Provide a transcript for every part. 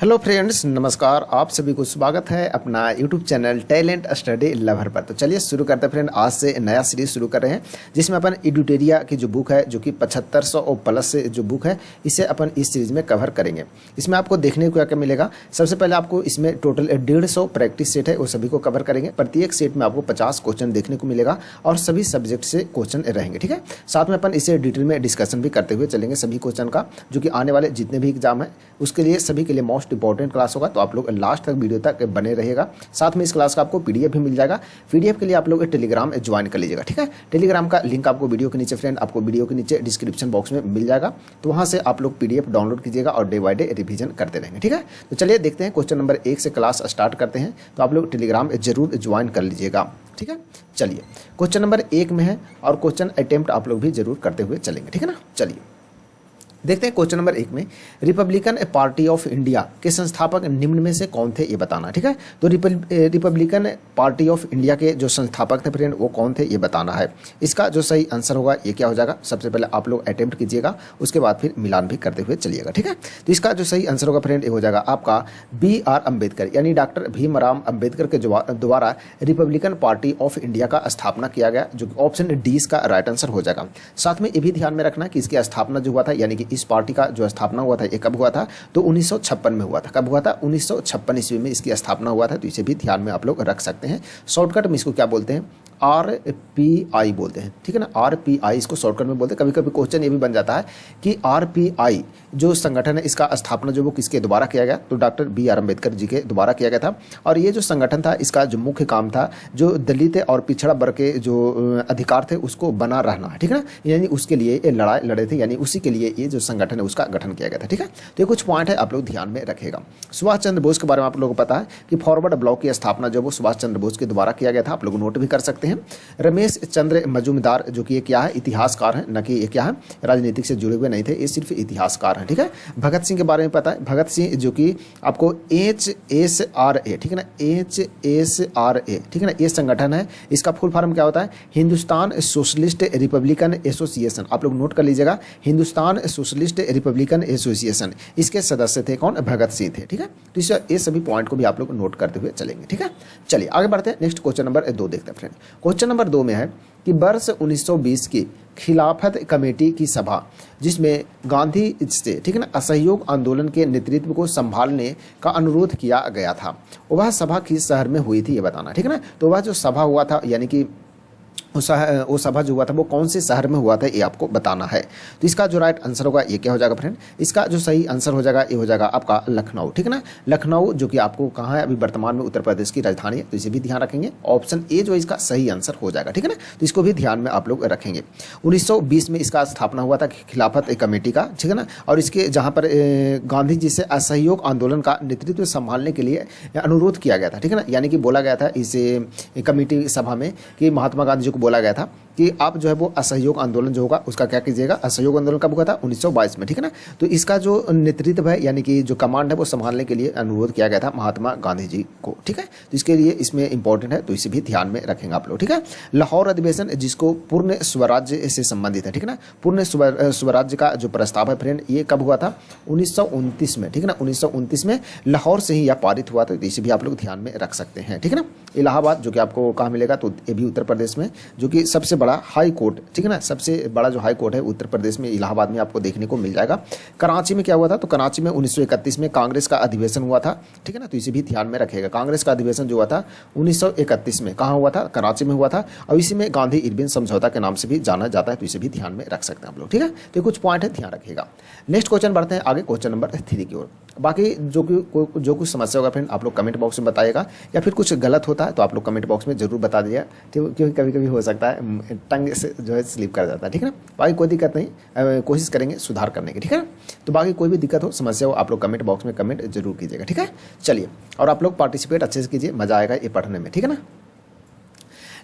Hello friends, नमस्कार। आप सभी को स्वागत है अपना YouTube channel talent study lover पर। तो चलिए शुरू करते हैं फ्रेंड। आज से नया सीरीज शुरू कर रहे हैं जिसमें अपन एडुटेरिया की जो बुक है जो कि 7500 और प्लस से जो बुक है इसे अपन इस सीरीज में कवर करेंगे। इसमें आपको देखने को क्या मिलेगा, सबसे पहले आपको इसमें टोटल 150 प्रैक्टिस सेट है, वो सभी को कवर करेंगे। प्रत्येक सेट में आपको 50 क्वेश्चन देखने को मिलेगा और सभी सब्जेक्ट से क्वेश्चन रहेंगे। ठीक है, साथ में अपन इसे डिटेल में डिस्कशन भी करते हुए चलेंगे सभी क्वेश्चन का, जो कि आने वाले जितने भी एग्जाम है उसके लिए सभी के लिए मोस्ट इंपॉर्टेंट क्लास होगा। तो आप लोग लास्ट तक वीडियो तक बने रहिएगा। साथ में इस क्लास का आपको पीडीएफ भी मिल जाएगा। पीडीएफ के लिए आप लोग टेलीग्राम ज्वाइन कर लीजिएगा। ठीक है, टेलीग्राम का लिंक आपको वीडियो के नीचे फ्रेंड आपको वीडियो के नीचे डिस्क्रिप्शन बॉक्स में मिल जाएगा। तो वहां से आप लोग पीडीएफ डाउनलोड कीजिएगा और डे बाय डे रिवीजन करते रहेंगे। ठीक है, तो चलिए देखते हैं क्वेश्चन नंबर 1 से क्लास स्टार्ट करते हैं। तो आप लोग टेलीग्राम जरूर ज्वाइन कर लीजिएगा। ठीक है, चलिए क्वेश्चन नंबर 1 में है और क्वेश्चन अटेम्प्ट आप लोग भी जरूर करते हुए चलेंगे। ठीक है ना, चलिए देखते हैं क्वेश्चन नंबर 1 में। रिपब्लिकन पार्टी ऑफ इंडिया के संस्थापक निम्न में से कौन थे, ये बताना। ठीक है, तो रिपब्लिकन पार्टी ऑफ इंडिया के जो संस्थापक थे फ्रेंड वो कौन थे, ये बताना है। इसका जो सही आंसर होगा ये क्या हो जाएगा, सबसे पहले आप लोग अटेम्प्ट कीजिएगा, उसके बाद फिर मिलान भी करते हुए चलिएगा। ठीक है, तो इसका जो सही आंसर होगा फ्रेंड ये हो जाएगा आपका BR अम्बेडकर, यानी डॉक्टर भीमराव अम्बेडकर के द्वारा रिपब्लिकन पार्टी ऑफ इंडिया का स्थापना किया गया, जो ऑप्शन डी इसका राइट आंसर हो जाएगा। साथ में ये भी ध्यान में रखना कि इसकी स्थापना जो हुआ था, यानी कि इस पार्टी का जो स्थापना हुआ था ये कब हुआ था, तो 1956 में हुआ था। कब हुआ था, 1956 ईस्वी में इसकी स्थापना हुआ था। तो इसे भी ध्यान में आप लोग रख सकते हैं। शॉर्टकट में इसको क्या बोलते हैं, RPI बोलते हैं। ठीक है ना, RPI इसको शॉर्टकट में बोलते हैं। कभी कभी क्वेश्चन ये भी बन जाता है कि RPI जो संगठन है इसका स्थापना जो वो किसके द्वारा किया गया, तो डॉक्टर BR अम्बेडकर जी के द्वारा किया गया था। और ये जो संगठन था इसका जो मुख्य काम था जो दलित और पिछड़ा वर्ग के जो अधिकार थे उसको बना रहना। ठीक है ना, यानी उसके लिए ये लड़ाई लड़े थे, यानी उसी के लिए ये जो संगठन है उसका गठन किया गया था। ठीक है, तो ये कुछ पॉइंट है आप लोग ध्यान में रखेगा। सुभाष चंद्र बोस के बारे में आप लोगों को पता है कि फॉरवर्ड ब्लॉक की स्थापना जो वो सुभाष चंद्र बोस के द्वारा किया गया था। आप लोग नोट भी कर सकते हैं। रमेश चंद्र मजूमदार जो कि ये क्या है, इतिहासकार है, न कि ये क्या है राजनीतिक से जुड़े हुए नहीं थे, ये सिर्फ इतिहासकार हैं। ठीक है, भगत सिंह के बारे में पता है, भगत सिंह जो कि आपको HSRA, ठीक है ना, HSRA, ठीक है ना, ये संगठन है। इसका फुल फॉर्म क्या होता है, हिंदुस्तान सोशलिस्ट रिपब्लिकन एसोसिएशन। आप लोग नोट कर लीजिएगा, हिंदुस्तान सोशलिस्ट रिपब्लिकन एसोसिएशन, इसके सदस्य थे कौन, भगत सिंह थे। ठीक है, तो ये सभी पॉइंट को भी आप लोग नोट करते हुए चलेंगे। ठीक है, चलिए आगे बढ़ते हैं। नेक्स्ट क्वेश्चन नंबर 2 देखते हैं फ्रेंड। क्वेश्चन नंबर 2 में है कि वर्ष 1920 की खिलाफत कमेटी की सभा जिसमें गांधी से, ठीक है ना, असहयोग आंदोलन के नेतृत्व को संभालने का अनुरोध किया गया था, वह सभा किस शहर में हुई थी, ये बताना। ठीक है ना, तो वह जो सभा हुआ था, यानी कि वो सभा जो हुआ था वो कौन से शहर में हुआ था, ये आपको बताना है। तो इसका जो राइट आंसर होगा ये क्या हो जाएगा फ्रेंड, इसका जो सही आंसर हो जाएगा ये हो जाएगा आपका लखनऊ। ठीक है ना, लखनऊ जो कि आपको कहाँ है, अभी वर्तमान में उत्तर प्रदेश की राजधानी है। तो इसे भी ध्यान रखेंगे, ऑप्शन ए जो इसका सही आंसर हो जाएगा। ठीक है ना, तो इसको भी ध्यान में आप लोग रखेंगे। 1920 में इसका स्थापना हुआ था खिलाफत कमेटी का। ठीक है ना, और इसके जहाँ पर गांधी जी से असहयोग आंदोलन का नेतृत्व संभालने के लिए अनुरोध किया गया था। ठीक है ना, यानी कि बोला गया था इस कमेटी सभा में कि महात्मा गांधी जी को बोला गया था कि आप जो है वो असहयोग आंदोलन जो होगा उसका क्या कीजिएगा। असहयोग आंदोलन कब हुआ था, 1922 में। ठीक है ना, तो इसका जो नेतृत्व है यानी कि जो कमांड है वो संभालने के लिए अनुरोध किया गया था महात्मा गांधी जी को। ठीक है, तो इसके लिए इसमें इंपॉर्टेंट है, तो इसे भी ध्यान में रखेंगे आप लोग। ठीक है, लाहौर अधिवेशन जिसको पूर्ण स्वराज्य से संबंधित है। ठीक है ना, पूर्ण स्वराज्य का जो प्रस्ताव है फ्रेंड ये कब हुआ था, 1929 में। ठीक है ना, 1929 में लाहौर से ही यह पारित हुआ था। तो इसे भी आप लोग ध्यान में रख सकते हैं। ठीक है ना, इलाहाबाद जो कि आपको कहाँ मिलेगा, तो ये भी उत्तर प्रदेश में, जो कि सबसे बड़ा हाई कोर्ट, ठीक है ना, सबसे बड़ा जो हाई कोर्ट है उत्तर प्रदेश में इलाहाबाद में आपको देखने को मिल जाएगा। कराची में क्या हुआ था, तो कराची में 1931 में कांग्रेस का अधिवेशन हुआ था। ठीक है ना, तो इसे भी ध्यान में रखेगा। कांग्रेस का अधिवेशन जो हुआ था 1931 में कहाँ हुआ था, कराची में हुआ था। और इसी में गांधी इरविन समझौता के नाम से भी जाना जाता है। तो इसे भी ध्यान में रख सकते हैं आप लोग। ठीक है, तो कुछ पॉइंट है, ध्यान रखिएगा। नेक्स्ट क्वेश्चन बढ़ते हैं आगे, क्वेश्चन नंबर 3 की ओर। बाकी जो कुछ समस्या होगा फ्रेंड आप लोग कमेंट बॉक्स में बताइएगा, या फिर कुछ गलत होता है तो आप लोग कमेंट बॉक्स में जरूर बता दीजिए, क्योंकि कभी कभी हो सकता है टंग से जो है स्लिप कर जाता है। ठीक है ना, बाकी कोई दिक्कत नहीं, कोशिश करेंगे सुधार करने की। ठीक है ना, तो बाकी कोई भी दिक्कत हो, समस्या हो, आप लोग कमेंट बॉक्स में कमेंट जरूर कीजिएगा। ठीक है, चलिए, और आप लोग पार्टिसिपेट अच्छे से कीजिए, मजा आएगा ये पढ़ने में। ठीक है ना,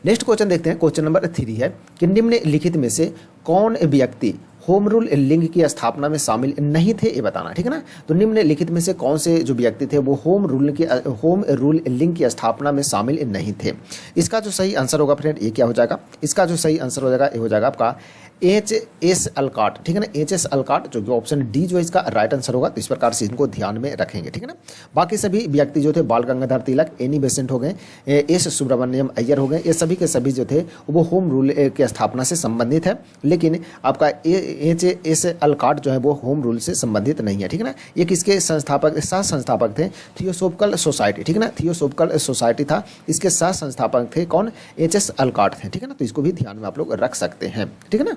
नेक्स्ट क्वेश्चन देखते हैं। क्वेश्चन नंबर 3 है कि निम्नलिखित में से कौन व्यक्ति होम रूल लिंग की स्थापना में शामिल नहीं थे, ये बताना, ठीक है ना। तो निम्नलिखित में से कौन से जो व्यक्ति थे वो होम रूल लिंग की स्थापना में शामिल नहीं थे। इसका जो सही आंसर होगा फ्रेंड ये क्या हो जाएगा, इसका जो सही आंसर हो जाएगा ये हो जाएगा आपका H.S. अल्काट, ठीक है ना, H.S. अल्काट, जो कि ऑप्शन डी जो है इसका राइट आंसर होगा। तो इस प्रकार से इनको ध्यान में रखेंगे, ठीक है ना। बाकी सभी व्यक्ति जो थे बाल गंगाधर तिलक, एनी बेसेंट हो गए, एस सुब्रमण्यम अय्यर हो गए, ये सभी के सभी जो थे वो होम रूल की स्थापना से संबंधित है, लेकिन आपका H.S. अल्काट जो है वो होम रूल से संबंधित नहीं है, ठीक है ना। ये किसके संस्थापक सह संस्थापक थे, थियोसोफिकल सोसाइटी, ठीक है ना, थियोसोफिकल सोसाइटी था, इसके सह संस्थापक थे कौन, H.S. अल्काट थे, ठीक है ना। तो इसको भी ध्यान में आप लोग रख सकते हैं, ठीक है ना।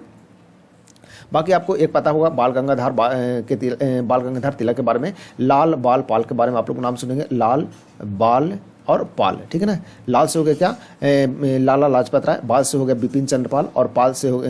बाकी आपको एक पता होगा बाल गंगाधर तिलक के बारे में, लाल बाल पाल के बारे में आप लोग नाम सुनेंगे, लाल बाल और पाल, ठीक है ना। लाल से हो गया क्या, लाला लाजपत राय, बाल से हो गया बिपिन चंद्र पाल, और पाल से हो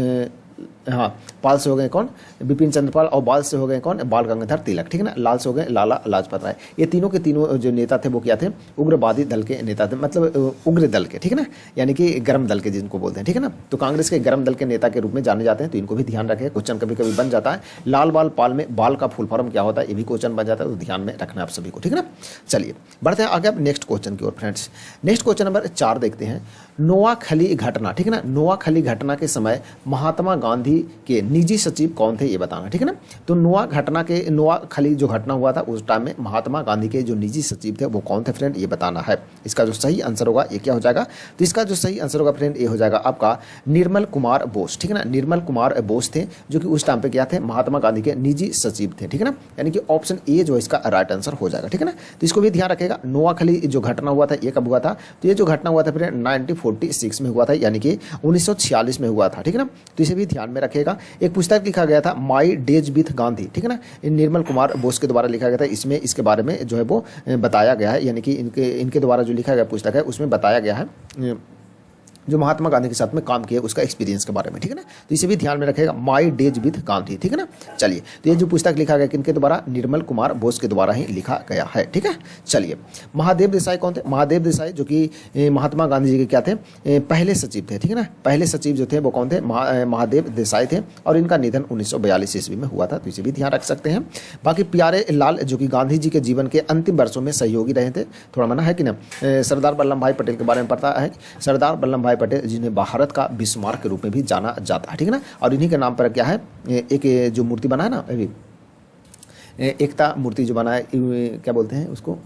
पाल से हो गए कौन, बिपिन चंद्र पाल, और बाल से हो गए कौन, बाल गंगाधर तिलक, ठीक है ना। लाल से हो गए लाला लाजपत राय। ये तीनों के तीनों जो नेता थे वो क्या थे, उग्रवादी दल के नेता थे, मतलब उग्र दल के, ठीक है ना, यानी कि गर्म दल के जिनको बोलते हैं, ठीक है ना। तो कांग्रेस के गर्म दल के नेता के रूप में जाने जाते हैं, तो इनको भी ध्यान रखें, क्वेश्चन कभी कभी बन जाता है। लाल बाल पाल में बाल का फुल फॉर्म क्या होता है, ये भी क्वेश्चन बन जाता है, तो ध्यान में रखना आप सभी को, ठीक है ना। चलिए बढ़ते हैं आगे अब नेक्स्ट क्वेश्चन की ओर फ्रेंड्स। नेक्स्ट क्वेश्चन नंबर 4 देखते हैं। नोआखली घटना, ठीक है ना, नोआखली घटना के समय महात्मा गांधी के निजी सचिव कौन थे, ये बताना, ठीक है ना। तो नोआखली जो घटना हुआ था उस टाइम में महात्मा गांधी के जो निजी सचिव थे वो कौन थे फ्रेंड, ये बताना है। इसका जो सही आंसर होगा ये क्या हो जाएगा, तो इसका जो सही आंसर होगा फ्रेंड ये हो जाएगा आपका निर्मल कुमार बोस, ठीक है ना। निर्मल कुमार बोस थे जो कि उस टाइम पे क्या थे, महात्मा गांधी के निजी सचिव थे, ठीक है ना। यानी कि ऑप्शन ए जो इसका राइट आंसर हो जाएगा, ठीक है ना। तो इसको भी ध्यान रखेगा। नोआखली जो घटना हुआ था ये कब हुआ था, तो ये जो घटना हुआ था फ्रेंड 1946 में हुआ था, यानी कि 1946 में हुआ था, ठीक है ना। तो इसे भी ध्यान में रखेगा। एक पुस्तक लिखा गया था माई डेज विथ गांधी, ठीक है ना, निर्मल कुमार बोस के द्वारा लिखा गया था। इसमें इसके बारे में जो है वो बताया गया है, यानी कि इनके द्वारा जो लिखा गया पुस्तक है उसमें बताया गया है जो महात्मा गांधी के साथ में काम किया उसका एक्सपीरियंस के बारे में, ठीक है ना। तो इसे भी ध्यान में रखेगा, माई डेज विथ गांधी, ठीक है ना। चलिए तो ये जो पुस्तक लिखा गया किनके द्वारा, निर्मल कुमार बोस के द्वारा ही लिखा गया है, ठीक है। चलिए महादेव देसाई कौन थे, महादेव देसाई जो कि महात्मा गांधी जी के क्या थे, पहले सचिव थे, ठीक है ना। पहले सचिव जो थे वो कौन थे, महादेव देसाई थे, और इनका निधन 1942 ईस्वी में हुआ था, तो इसे भी ध्यान रख सकते हैं। बाकी प्यारे लाल जो कि गांधी जी के जीवन के अंतिम वर्षों में सहयोगी रहे थे, थोड़ा मना है कि ना। सरदार वल्लभ भाई पटेल के बारे में पता है, सरदार वल्लभ भाई पटेल जिन्हें भारत का बिस्मार्क के रूप में भी जाना जाता है, ठीक है ना। और इन्हीं के नाम पर क्या है, एक जो मूर्ति बना है ना, अभी एकता मूर्ति जो बना है, क्या बोलते हैं उसको,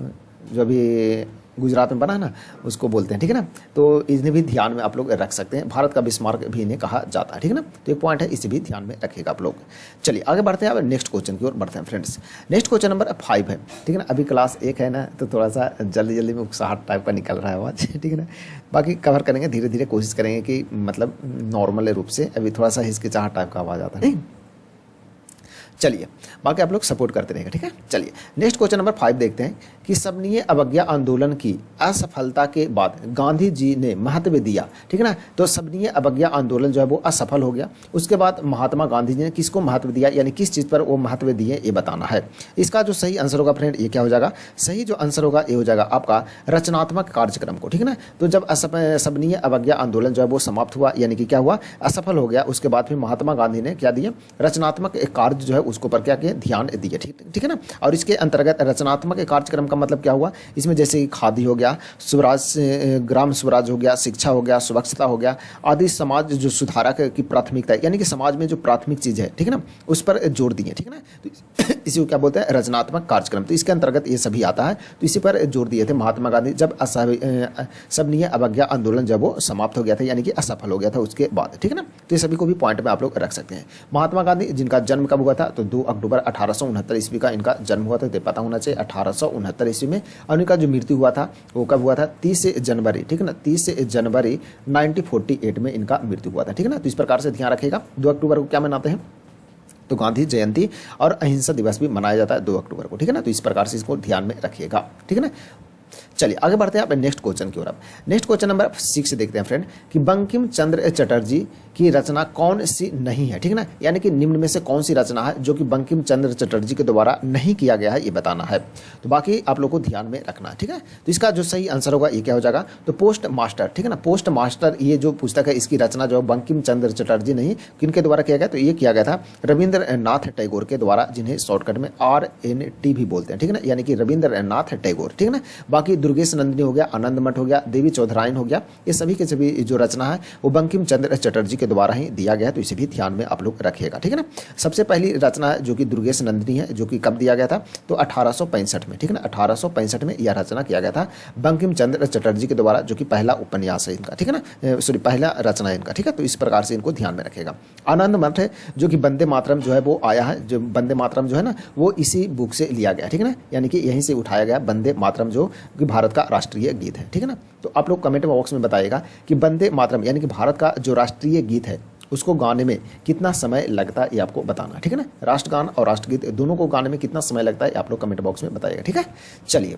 जो अभी गुजरात में बना है ना, उसको बोलते हैं, ठीक है ना। तो इन्हें भी ध्यान में आप लोग रख सकते हैं, भारत का बिस्मार्क भी इन्हें कहा जाता है, ठीक है ना। तो एक पॉइंट है, इसे भी ध्यान में रखिएगा आप लोग। चलिए आगे बढ़ते हैं, अब नेक्स्ट क्वेश्चन की ओर बढ़ते हैं फ्रेंड्स। नेक्स्ट क्वेश्चन नंबर 5 है, ठीक है ना। अभी क्लास 1 है ना, तो थोड़ा सा जल्दी जल्दी में उकसाहट टाइप का निकल रहा है आवाज़, ठीक है ना। बाकी कवर करेंगे धीरे धीरे, कोशिश करेंगे कि मतलब नॉर्मल रूप से, अभी थोड़ा सा हिचकिचाहट टाइप का आवाज़ आता है, नहीं। चलिए बाकी आप लोग सपोर्ट करते रहेंगे, ठीक है। चलिए नेक्स्ट क्वेश्चन नंबर 5 देखते हैं कि सबनीय अवज्ञा आंदोलन की असफलता के बाद गांधी जी ने महत्व दिया, ठीक है ना। तो सबनीय अवज्ञा आंदोलन जो है वो असफल हो गया, उसके बाद महात्मा गांधी जी ने किसको महत्व दिया, यानी किस चीज़ पर वो महत्व दिए, ये बताना है। इसका जो सही आंसर होगा फ्रेंड ये क्या हो जाएगा, सही जो आंसर होगा ये हो जाएगा आपका रचनात्मक कार्यक्रम को, ठीक है ना। तो जब सबनीय अवज्ञा आंदोलन जो है वो समाप्त हुआ, यानी कि क्या हुआ, असफल हो गया, उसके बाद फिर महात्मा गांधी ने क्या दिए, रचनात्मक कार्य जो है उसको पर क्या किया, ध्यान दिए, ठीक है ना। और इसके अंतर्गत रचनात्मक कार्यक्रम का मतलब क्या हुआ, इसमें जैसे कि खादी हो गया, स्वराज, ग्राम स्वराज हो गया, शिक्षा हो गया, स्वच्छता हो गया आदि समाज जो सुधारक की प्राथमिकता है, यानी कि समाज में जो प्राथमिक चीज़ है, ठीक है ना, उस पर जोर दिए, ठीक है ना। तो इसी को क्या बोलते हैं, रचनात्मक कार्यक्रम। तो इसके अंतर्गत ये सभी आता है, तो इसी पर जोर दिए थे महात्मा गांधी जब सबनीय अवज्ञा आंदोलन जब वो समाप्त हो गया था, यानी कि असफल हो गया था उसके बाद, ठीक है ना। तो ये सभी को भी पॉइंट में आप लोग रख सकते हैं। महात्मा गांधी जिनका जन्म कब हुआ था, तो 2 अक्टूबर 1869 ईस्वी का इनका जन्म हुआ था, तो पता होना चाहिए 1869 ईस्वी में। और इनका जो मृत्यु हुआ था वो कब हुआ था, 30 जनवरी, ठीक है ना, 30 जनवरी 1948 में इनका मृत्यु हुआ था, ठीक है ना। तो इस प्रकार से ध्यान रखेगा। 2 अक्टूबर को क्या मनाते हैं, तो गांधी जयंती और अहिंसा दिवस भी मनाया जाता है 2 अक्टूबर को, ठीक है ना। तो इस प्रकार से इसको ध्यान में रखिएगा, ठीक है ना। चलिए आगे बढ़ते हैं आप नेक्स्ट क्वेश्चन की ओर। अब नेक्स्ट क्वेश्चन नंबर 6 देखते हैं फ्रेंड कि बंकिम चंद्र चटर्जी की रचना कौन सी नहीं है, ठीक है ना, यानी कि निम्न में से कौन सी रचना है जो कि बंकिम चंद्र चटर्जी के द्वारा नहीं किया गया है, ये बताना है। तो बाकी आप लोग को ध्यान में रखना है, ठीक है। तो इसका जो सही आंसर होगा ये क्या हो जाएगा, तो पोस्ट मास्टर, ठीक है ना। पोस्ट मास्टर ये जो पुस्तक है इसकी रचना जो बंकिम चंद्र चटर्जी नहीं किनके द्वारा किया गया, तो ये किया गया था रविंद्रनाथ टैगोर के द्वारा, जिन्हें शॉर्टकट में RNT भी बोलते हैं, ठीक है ना, यानी कि रविंद्रनाथ टैगोर, ठीक है ना। बाकी दुर्गेश नंदिनी हो गया, आनंद मठ हो गया, देवी चौधरायन हो गया, ये सभी के सभी जो रचना है वो बंकिम चंद्र चटर्जी के द्वारा ही दिया गया है, तो इसे भी ध्यान में आप लोग रखिएगा, ठीक है ना। सबसे पहली रचना है जो कि दुर्गेश नंदिनी है, जो कि कब दिया गया था, तो 1865 में, ठीक है ना, 1865 में यह रचना किया गया था बंकिम चंद्र चटर्जी के द्वारा, जो कि पहला उपन्यास है इनका, ठीक है ना, सॉरी पहला रचना है इनका, ठीक है। तो इस प्रकार से इनको ध्यान में रखेगा। आनंद मठ है जो कि वंदे मातरम जो है वो आया है, जो वंदे मातरम जो है ना वो इसी बुक से लिया गया, ठीक है ना, यानी कि यहीं से उठाया गया वंदे मातरम जो कि भारत का राष्ट्रीय गीत है, ठीक है ना। तो आप लोग कमेंट बॉक्स में बताइएगा कि वंदे मातरम यानी कि भारत का जो राष्ट्रीय गीत है उसको गाने में कितना समय लगता है, ये आपको बताना, ठीक है ना। राष्ट्रगान और राष्ट्रगीत दोनों को गाने में कितना समय लगता है आप लोग कमेंट बॉक्स में बताइएगा, ठीक है। चलिए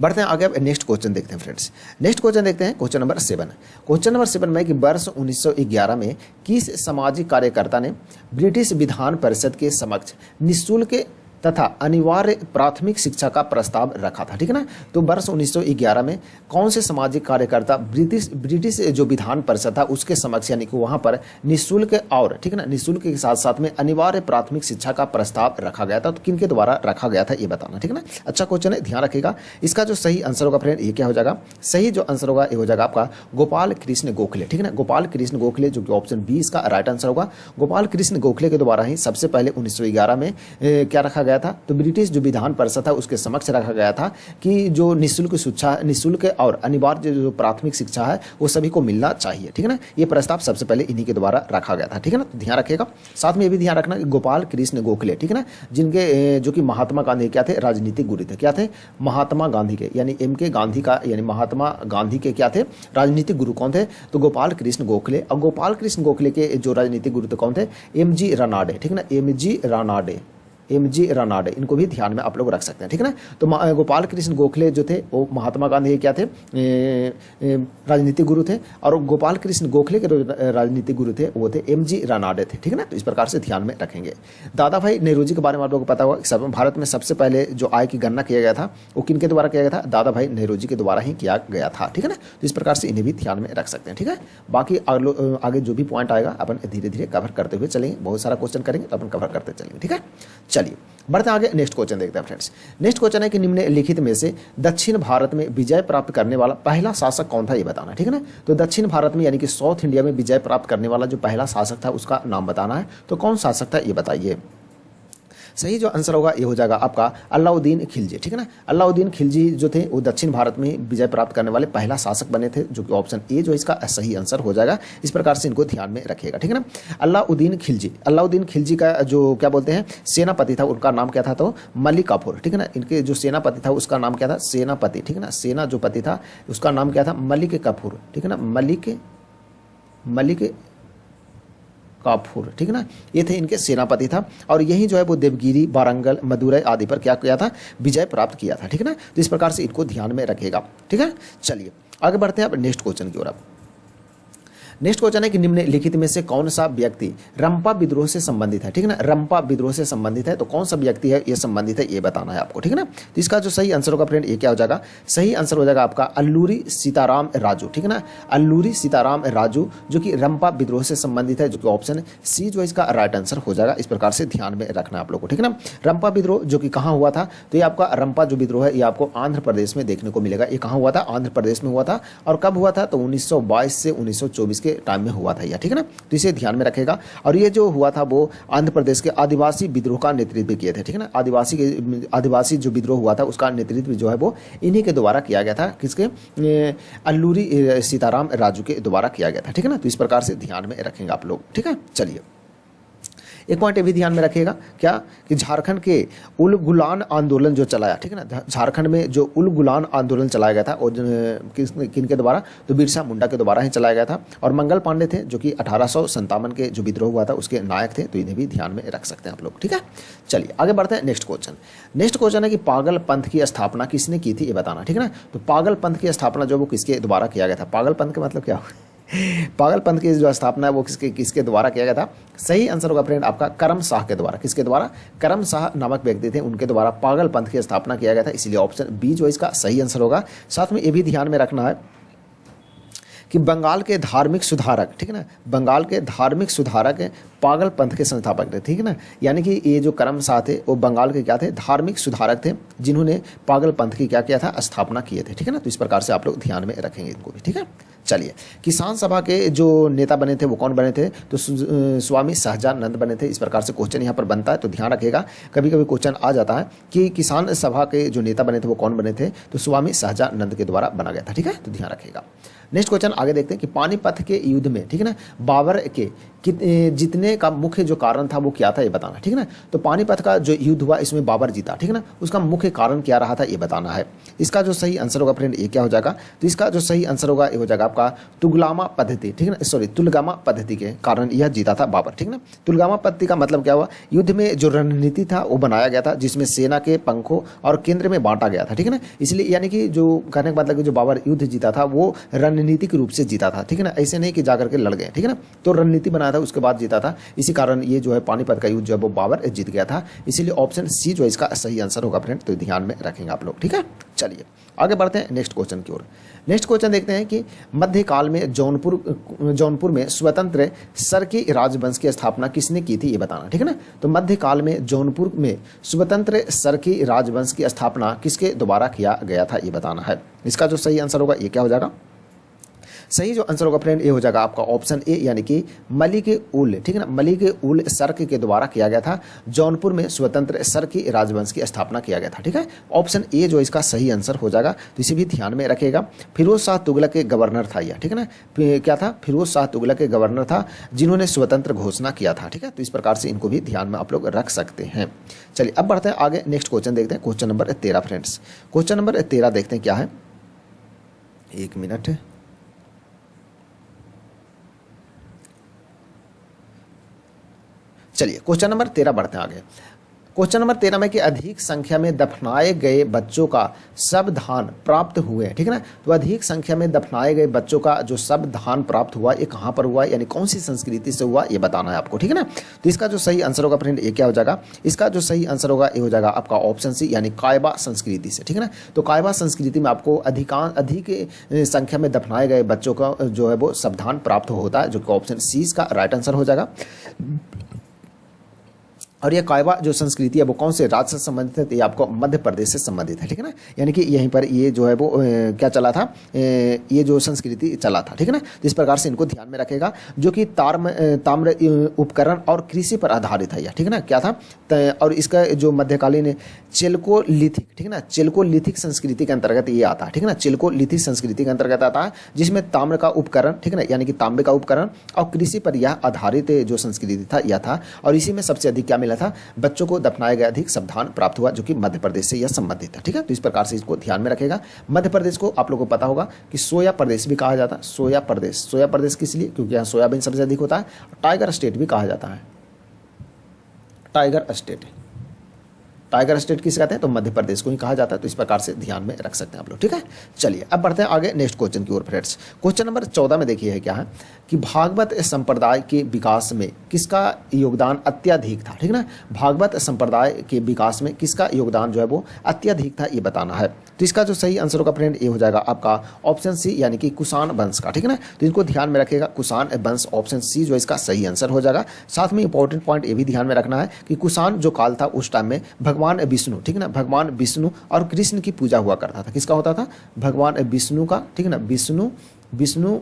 बढ़ते हैं आगे, अब नेक्स्ट क्वेश्चन देखते हैं फ्रेंड्स। नेक्स्ट क्वेश्चन देखते हैं क्वेश्चन नंबर 7। क्वेश्चन नंबर 7 में कि वर्ष 1911 में किस सामाजिक कार्यकर्ता ने ब्रिटिश विधान परिषद के समक्ष निःशुल्क तथा अनिवार्य प्राथमिक शिक्षा का प्रस्ताव रखा था, ठीक है ना। तो वर्ष 1911 में कौन से सामाजिक कार्यकर्ता ब्रिटिश जो विधान परिषद था उसके समक्ष, यानी कि वहां पर निःशुल्क और, ठीक है ना, निःशुल्क के साथ साथ में अनिवार्य प्राथमिक शिक्षा का प्रस्ताव रखा गया था, तो किनके द्वारा रखा गया था ये बताना, ठीक है ना। अच्छा क्वेश्चन है, ध्यान रखिएगा। इसका जो सही आंसर होगा फ्रेंड ये क्या हो जाएगा, सही जो आंसर होगा ये हो जाएगा आपका गोपाल कृष्ण गोखले, ठीक है ना, गोपाल कृष्ण गोखले, जो कि ऑप्शन बी इसका राइट आंसर होगा। गोपाल कृष्ण गोखले के द्वारा ही सबसे पहले 1911 में क्या रखा गया था, तो ब्रिटिश जो विधान परिषद था उसके समक्ष रखा गया था कि जो निःशुल्क और अनिवार्य जो प्राथमिक शिक्षा है वो सभी को मिलना चाहिए, ठीक है ना। ये प्रस्ताव सबसे पहले इन्हीं के द्वारा रखा गया था, ठीक है ना। ध्यान रखिएगा। साथ में ये भी ध्यान रखना कि गोपाल कृष्ण गोखले, ठीक है ना, जिनके जो कि महात्मा गांधी क्या थे, राजनीतिक गुरु थे, क्या थे, महात्मा गांधी के, यानी MK गांधी का, यानी महात्मा गांधी के क्या थे, राजनीतिक गुरु कौन थे, तो गोपाल कृष्ण गोखले। और गोपाल कृष्ण गोखले के जो राजनीतिक गुरु थे कौन थे, MG रानाडे, ठीक है ना, MG रानाडे, इनको भी ध्यान में आप लोग रख सकते हैं, ठीक है ना। तो गोपाल कृष्ण गोखले जो थे वो महात्मा गांधी के क्या थे, राजनीतिक गुरु थे, और गोपाल कृष्ण गोखले के राजनीतिक गुरु थे वो थे MG रानाडे थे, ठीक है ना। तो इस प्रकार से ध्यान में रखेंगे। दादा भाई नेहरू जी के बारे में आप लोगों को पता होगा, भारत में सबसे पहले जो आय की गणना किया गया था वो किनके द्वारा किया गया था, दादा भाई नेहरू जी के द्वारा ही किया गया था, ठीक है ना। तो इस प्रकार से इन्हें भी ध्यान में रख सकते हैं, ठीक है। बाकी आगे जो भी पॉइंट आएगा अपन धीरे धीरे कवर करते हुए चलेंगे, बहुत सारा क्वेश्चन करेंगे तो अपन कवर करते चलेंगे, ठीक है। चलिए बढ़ते आगे, नेक्स्ट क्वेश्चन देखते हैं फ्रेंड्स। नेक्स्ट क्वेश्चन है कि निम्नलिखित में से दक्षिण भारत में विजय प्राप्त करने वाला पहला शासक कौन था ये बताना, ठीक है ना। तो दक्षिण भारत में यानी कि साउथ इंडिया में विजय प्राप्त करने वाला जो पहला शासक था उसका नाम बताना है, तो कौन शासक था ये बताइए। सही जो आंसर होगा ये हो जाएगा आपका अलाउद्दीन खिलजी, ठीक है ना। अलाउद्दीन खिलजी जो थे वो दक्षिण भारत में विजय प्राप्त करने वाले पहला शासक बने थे, जो कि ऑप्शन ए जो इसका सही आंसर हो जाएगा। इस प्रकार से इनको ध्यान में रखिएगा, ठीक है ना। अलाउद्दीन खिलजी का जो क्या बोलते हैं सेनापति था, उनका नाम क्या था, तो मलिक काफूर, ठीक है ना। इनके जो सेनापति था उसका नाम क्या था, सेनापति, ठीक है ना, सेना जो पति था उसका नाम क्या था, मलिक काफूर, ठीक है ना, मलिक काफूर, ठीक है ना। ये थे इनके सेनापति था, और यही जो है वो देवगिरी, वारंगल, मदुरई आदि पर क्या किया था, विजय प्राप्त किया था, ठीक है ना। तो इस प्रकार से इनको ध्यान में रखिएगा, ठीक है। चलिए आगे बढ़ते हैं अब नेक्स्ट क्वेश्चन की ओर। अब नेक्स्ट क्वेश्चन है कि निम्नलिखित में से कौन सा व्यक्ति रंपा विद्रोह से संबंधित है, ठीक है ना। रंपा विद्रोह से संबंधित है, तो कौन सा व्यक्ति है ये संबंधित है ये बताना है आपको, ठीक है ना। तो इसका जो सही आंसर होगा फ्रेंड ये क्या हो जाएगा, सही आंसर हो जाएगा आपका अल्लूरी सीताराम राजू, ठीक है ना। अल्लूरी सीताराम राजू जो कि रंपा विद्रोह से संबंधित है, जो कि ऑप्शन सी जो इसका राइट आंसर हो जाएगा। इस प्रकार से ध्यान में रखना आप लोग को, ठीक है ना। रंपा विद्रोह जो कि कहाँ हुआ था, तो ये आपका रंपा जो विद्रोह है ये आपको आंध्र प्रदेश में देखने को मिलेगा। ये कहाँ हुआ था, आंध्र प्रदेश में हुआ था, और कब हुआ था, तो 1922 से 1924 के टाइम में हुआ था, ठीक है ना। तो इसे ध्यान में रखेगा। और ये जो हुआ था वो आंध्र प्रदेश के आदिवासी विद्रोह का नेतृत्व किए थे, ठीक है ना। आदिवासी जो विद्रोह हुआ था उसका नेतृत्व जो है वो इन्हीं के द्वारा किया गया था, किसके, अल्लूरी सीताराम राजू के द्वारा किया गया था, ठीक है ना। तो इस प्रकार से ध्यान में रखेंगे आप लोग, ठीक है। चलिए एक पॉइंट ये भी ध्यान में रखिएगा क्या कि झारखंड के उल गुलान आंदोलन जो चलाया, ठीक है ना, झारखंड में जो उल गुलान आंदोलन चलाया गया था और किन के द्वारा, तो बिरसा मुंडा के द्वारा ही चलाया गया था। और मंगल पांडे थे जो कि 1857 के जो विद्रोह हुआ था उसके नायक थे, तो इन्हें भी ध्यान में रख सकते हैं आप लोग, ठीक है। चलिए आगे बढ़ते हैं। नेक्स्ट क्वेश्चन है कि पागल पंथ की स्थापना किसने की थी ये बताना, ठीक है ना। तो पागल पंथ की स्थापना जो वो किसके द्वारा किया गया था, पागल पंथ का मतलब क्या हुआ पागल पंथ की जो स्थापना है वो किसके द्वारा किया गया था। सही आंसर होगा फ्रेंड आपका करम शाह के द्वारा। किसके द्वारा? करम शाह नामक व्यक्ति थे, उनके द्वारा पागल पंथ की स्थापना किया गया था, इसलिए ऑप्शन बी जो इसका सही आंसर होगा। साथ में ये भी ध्यान में रखना है कि बंगाल के धार्मिक सुधारक, ठीक है ना, बंगाल के धार्मिक सुधारक पागल पंथ के संस्थापक थे, ठीक है ना। यानी कि ये जो करम शाह थे वो बंगाल के क्या थे, धार्मिक सुधारक थे जिन्होंने पागल पंथ की क्या किया था, स्थापना किए थे, ठीक है ना। तो इस प्रकार से आप लोग ध्यान में रखेंगे इनको भी, ठीक है। चलिए किसान सभा के जो नेता बने थे वो कौन बने थे, तो स्वामी सहजानंद बने थे। इस प्रकार से क्वेश्चन यहाँ पर बनता है, तो ध्यान रखिएगा। कभी कभी क्वेश्चन आ जाता है कि किसान सभा के जो नेता बने थे वो कौन बने थे, तो स्वामी सहजानंद के द्वारा बना गया था, ठीक है। तो ध्यान रखिएगा। नेक्स्ट क्वेश्चन आगे देखते हैं कि पानीपत के युद्ध में, ठीक है ना, बाबर के जीतने का मुख्य जो कारण था वो क्या था ये बताना, ठीक है ना। तो पानीपत का जो युद्ध हुआ इसमें बाबर जीता, ठीक है ना, उसका मुख्य कारण क्या रहा था ये बताना है। इसका जो सही आंसर होगा फ्रेंड ये क्या हो जाएगा, तो इसका जो सही आंसर होगा ये हो जाएगा आपका तुगलामा पद्धति, ठीक है ना, सॉरी तुलगामा पद्धति के कारण यह जीता था बाबर, ठीक है ना। तुलगामा पद्धति का मतलब क्या हुआ, युद्ध में जो रणनीति था वो बनाया गया था जिसमें सेना के पंखों और केंद्र में बांटा गया था, ठीक है ना। इसलिए यानी कि जो कहने का मतलब कि जो बाबर युद्ध जीता था वो रणनीतिक रूप से जीता था, ठीक है ना, ऐसे नहीं कि जाकर के लड़ गए, ठीक है ना। तो रणनीति बनाया था उसके बाद जीता था, इसी कारण ये जो है पानीपत का युद्ध जो है वो बाबर जीत गया था। इसीलिए ऑप्शन सी जो इसका सही आंसर होगा फ्रेंड, तो ध्यान में रखेंगे आप लोग, ठीक है। चलिए आगे बढ़ते हैं नेक्स्ट क्वेश्चन की ओर। नेक्स्ट क्वेश्चन देखते हैं कि मध्यकाल में जौनपुर में स्वतंत्र सरकी राजवंश की स्थापना किसने की थी ये बताना, ठीक है ना। तो मध्यकाल में जौनपुर में स्वतंत्र सरकी राजवंश की स्थापना किसके द्वारा किया गया था ये बताना है। इसका जो सही आंसर होगा ये क्या हो जाएगा, सही जो आंसर होगा फ्रेंड ये हो जाएगा आपका ऑप्शन ए, यानी कि मलिक उल, ठीक है ना, मलिक उल सर्क के द्वारा किया गया था। जौनपुर में स्वतंत्र सरकी राजवंश की स्थापना किया गया था, ठीक है। ऑप्शन ए जो इसका सही आंसर हो जाएगा, तो इसे भी ध्यान में रखिएगा। फिरोज शाह तुगलक के गवर्नर था यह, ठीक है ना, क्या था, फिरोज शाह तुगलक के गवर्नर था जिन्होंने स्वतंत्र घोषणा किया था, ठीक है। तो इस प्रकार से इनको भी ध्यान में आप लोग रख सकते हैं। चलिए अब बढ़ते हैं आगे, नेक्स्ट क्वेश्चन देखते हैं, question number 13 friends. Question number 13 देखते हैं क्या है, एक मिनट। चलिए क्वेश्चन नंबर 13 बढ़ते हैं आगे। क्वेश्चन नंबर 13 में कि अधिक संख्या में दफनाए गए बच्चों का शवदान प्राप्त हुए, ठीक है ना। तो अधिक संख्या में दफनाए गए बच्चों का जो शवदान प्राप्त हुआ ये कहाँ पर हुआ, यानी कौन सी संस्कृति से हुआ ये बताना है आपको, ठीक है ना। तो इसका जो सही आंसर होगा फ्रेंड ये क्या हो जाएगा, इसका जो सही आंसर होगा ये हो जाएगा आपका ऑप्शन सी, यानी कायबा संस्कृति से, ठीक है ना। तो कायबा संस्कृति में आपको अधिक संख्या में दफनाए गए बच्चों का जो है वो शवदान प्राप्त होता है, जो ऑप्शन सी इसका राइट आंसर हो जाएगा। और ये कायबा जो संस्कृति है वो कौन से राज्य से संबंधित है, तो ये आपको मध्य प्रदेश से संबंधित है, ठीक है ना। यानी कि यहीं पर ये जो है वो क्या चला था, ये जो संस्कृति चला था, ठीक है ना। तो इस प्रकार से इनको ध्यान में रखेगा, जो कि ताम्र उपकरण और कृषि पर आधारित है यह, ठीक है ना, क्या था। और इसका जो मध्यकालीन चेल्कोलिथिक, ठीक है ना, चेल्कोलिथिक संस्कृति के अंतर्गत ये आता है, ठीक है ना, चेल्कोलिथिक संस्कृति के अंतर्गत आता है, जिसमें ताम्र का उपकरण, ठीक है ना, यानी कि तांबे का उपकरण और कृषि पर यह आधारित जो संस्कृति था यह था। और इसी में सबसे अधिक क्या मिला था, बच्चों को दफनाए गए अधिक शवदान प्राप्त हुआ, जो कि मध्य प्रदेश से यह संबंधित है, ठीक है। तो इस प्रकार से इसको ध्यान में रखेगा। मध्य प्रदेश को आप लोगों को पता होगा कि सोया प्रदेश भी कहा जाता है, सोया प्रदेश किस लिए, क्योंकि यहाँ सोयाबीन सबसे अधिक होता है। टाइगर स्टेट भी कहा जाता है, टाइगर स्टेट किस कहते हैं, तो मध्य प्रदेश को ही कहा जाता है। तो इस प्रकार से ध्यान में रख सकते हैं आप लोग, ठीक है। चलिए अब बढ़ते हैं आगे नेक्स्ट क्वेश्चन की ओर फ्रेंड्स। क्वेश्चन नंबर 14 में देखिए है क्या है कि भागवत संप्रदाय के विकास में किसका योगदान अत्यधिक था, ठीक है ना। भागवत संप्रदाय के विकास में किसका योगदान जो है वो अत्यधिक था ये बताना है। तो इसका जो सही आंसर होगा फ्रेंड ये हो जाएगा आपका ऑप्शन सी, यानी कि कुषाण वंश का, ठीक है ना। तो इनको ध्यान में रखेगा, कुषाण वंश, ऑप्शन सी जो इसका सही आंसर हो जाएगा। साथ में इंपॉर्टेंट पॉइंट ये भी ध्यान में रखना है कि कुषाण जो काल था उस टाइम में भगवान विष्णु, ठीक है ना, भगवान विष्णु और कृष्ण की पूजा हुआ करता था। किसका होता था, भगवान विष्णु का, ठीक है ना, विष्णु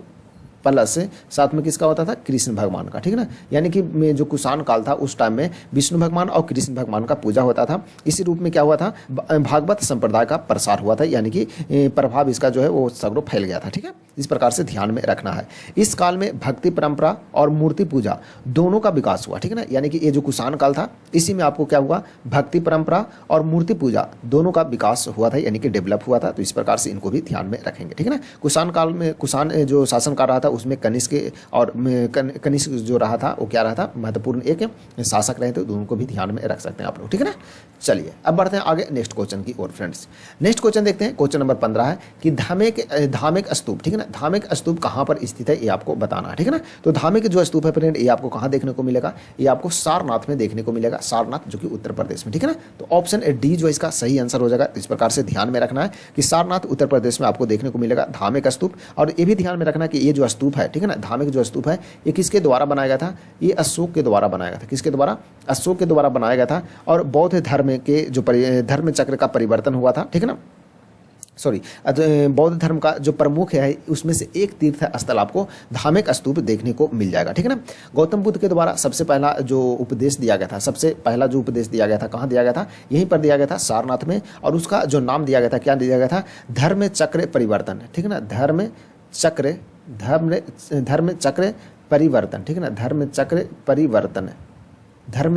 प्लस साथ में किसका होता था, कृष्ण भगवान का, ठीक है ना। यानी कि जो कुषाण काल था उस टाइम में विष्णु भगवान और कृष्ण भगवान का पूजा होता था। इसी रूप में क्या हुआ था, भागवत संप्रदाय का प्रसार हुआ था, यानी कि प्रभाव इसका जो है वो सगरों फैल गया था, ठीक है। इस प्रकार से ध्यान में रखना है। इस काल में भक्ति परंपरा और मूर्ति पूजा दोनों का विकास हुआ, ठीक है ना। यानी कि ये जो कुषाण काल था इसी में आपको क्या हुआ, भक्ति परंपरा और मूर्ति पूजा दोनों का विकास हुआ था, यानी कि डेवलप हुआ था। तो इस प्रकार से इनको भी ध्यान में रखेंगे, ठीक है ना। कुषाण काल में कुषाण जो शासन कर रहा था उसमें कनिष्क और कनिष्क जो रहा था वो क्या रहा था, महत्वपूर्ण एक शासक रहे थे। दोनों को भी ध्यान में रख सकते हैं आप लोग, ठीक है ना। चलिए अब बढ़ते हैं आगे नेक्स्ट क्वेश्चन की ओर फ्रेंड्स। नेक्स्ट क्वेश्चन देखते हैं, क्वेश्चन नंबर 15 है कि धामिक स्तूप, ठीक है ना। धामिक स्तूप कहाँ पर स्थित है ये आपको बताना है, ठीक है ना। तो धामिक जो स्तूप है फ्रेंड ये आपको कहाँ देखने को मिलेगा, ये आपको सारनाथ में देखने को मिलेगा, सारनाथ जो कि उत्तर प्रदेश में, ठीक है ना। तो ऑप्शन डी जो इसका सही आंसर हो जाएगा। इस प्रकार से ध्यान में रखना है कि सारनाथ उत्तर प्रदेश में आपको देखने को मिलेगा धामिक स्तूप। और ये भी ध्यान में रखना कि ये जो स्तूप है, ठीक है ना, धामिक जो स्तूप है ये किसके द्वारा बनाया गया था, ये अशोक के द्वारा बनाया गया था। किसके द्वारा, अशोक के द्वारा बनाया गया था। और बौद्ध धर्म के जो धर्म चक्र का परिवर्तन हुआ था, ठीक है ना, सॉरी बौद्ध धर्म का जो प्रमुख है उसमें से एक तीर्थ स्थल आपको धामिक स्तूप देखने को मिल जाएगा, ठीक है ना। गौतम बुद्ध के द्वारा सबसे पहला जो उपदेश दिया गया था, सबसे पहला जो उपदेश दिया गया था कहाँ दिया गया था, यहीं पर दिया गया था सारनाथ में। और उसका जो नाम दिया गया था, क्या दिया गया था, धर्म चक्र परिवर्तन, ठीक है ना, धर्म चक्र परिवर्तन, ठीक है ना, धर्म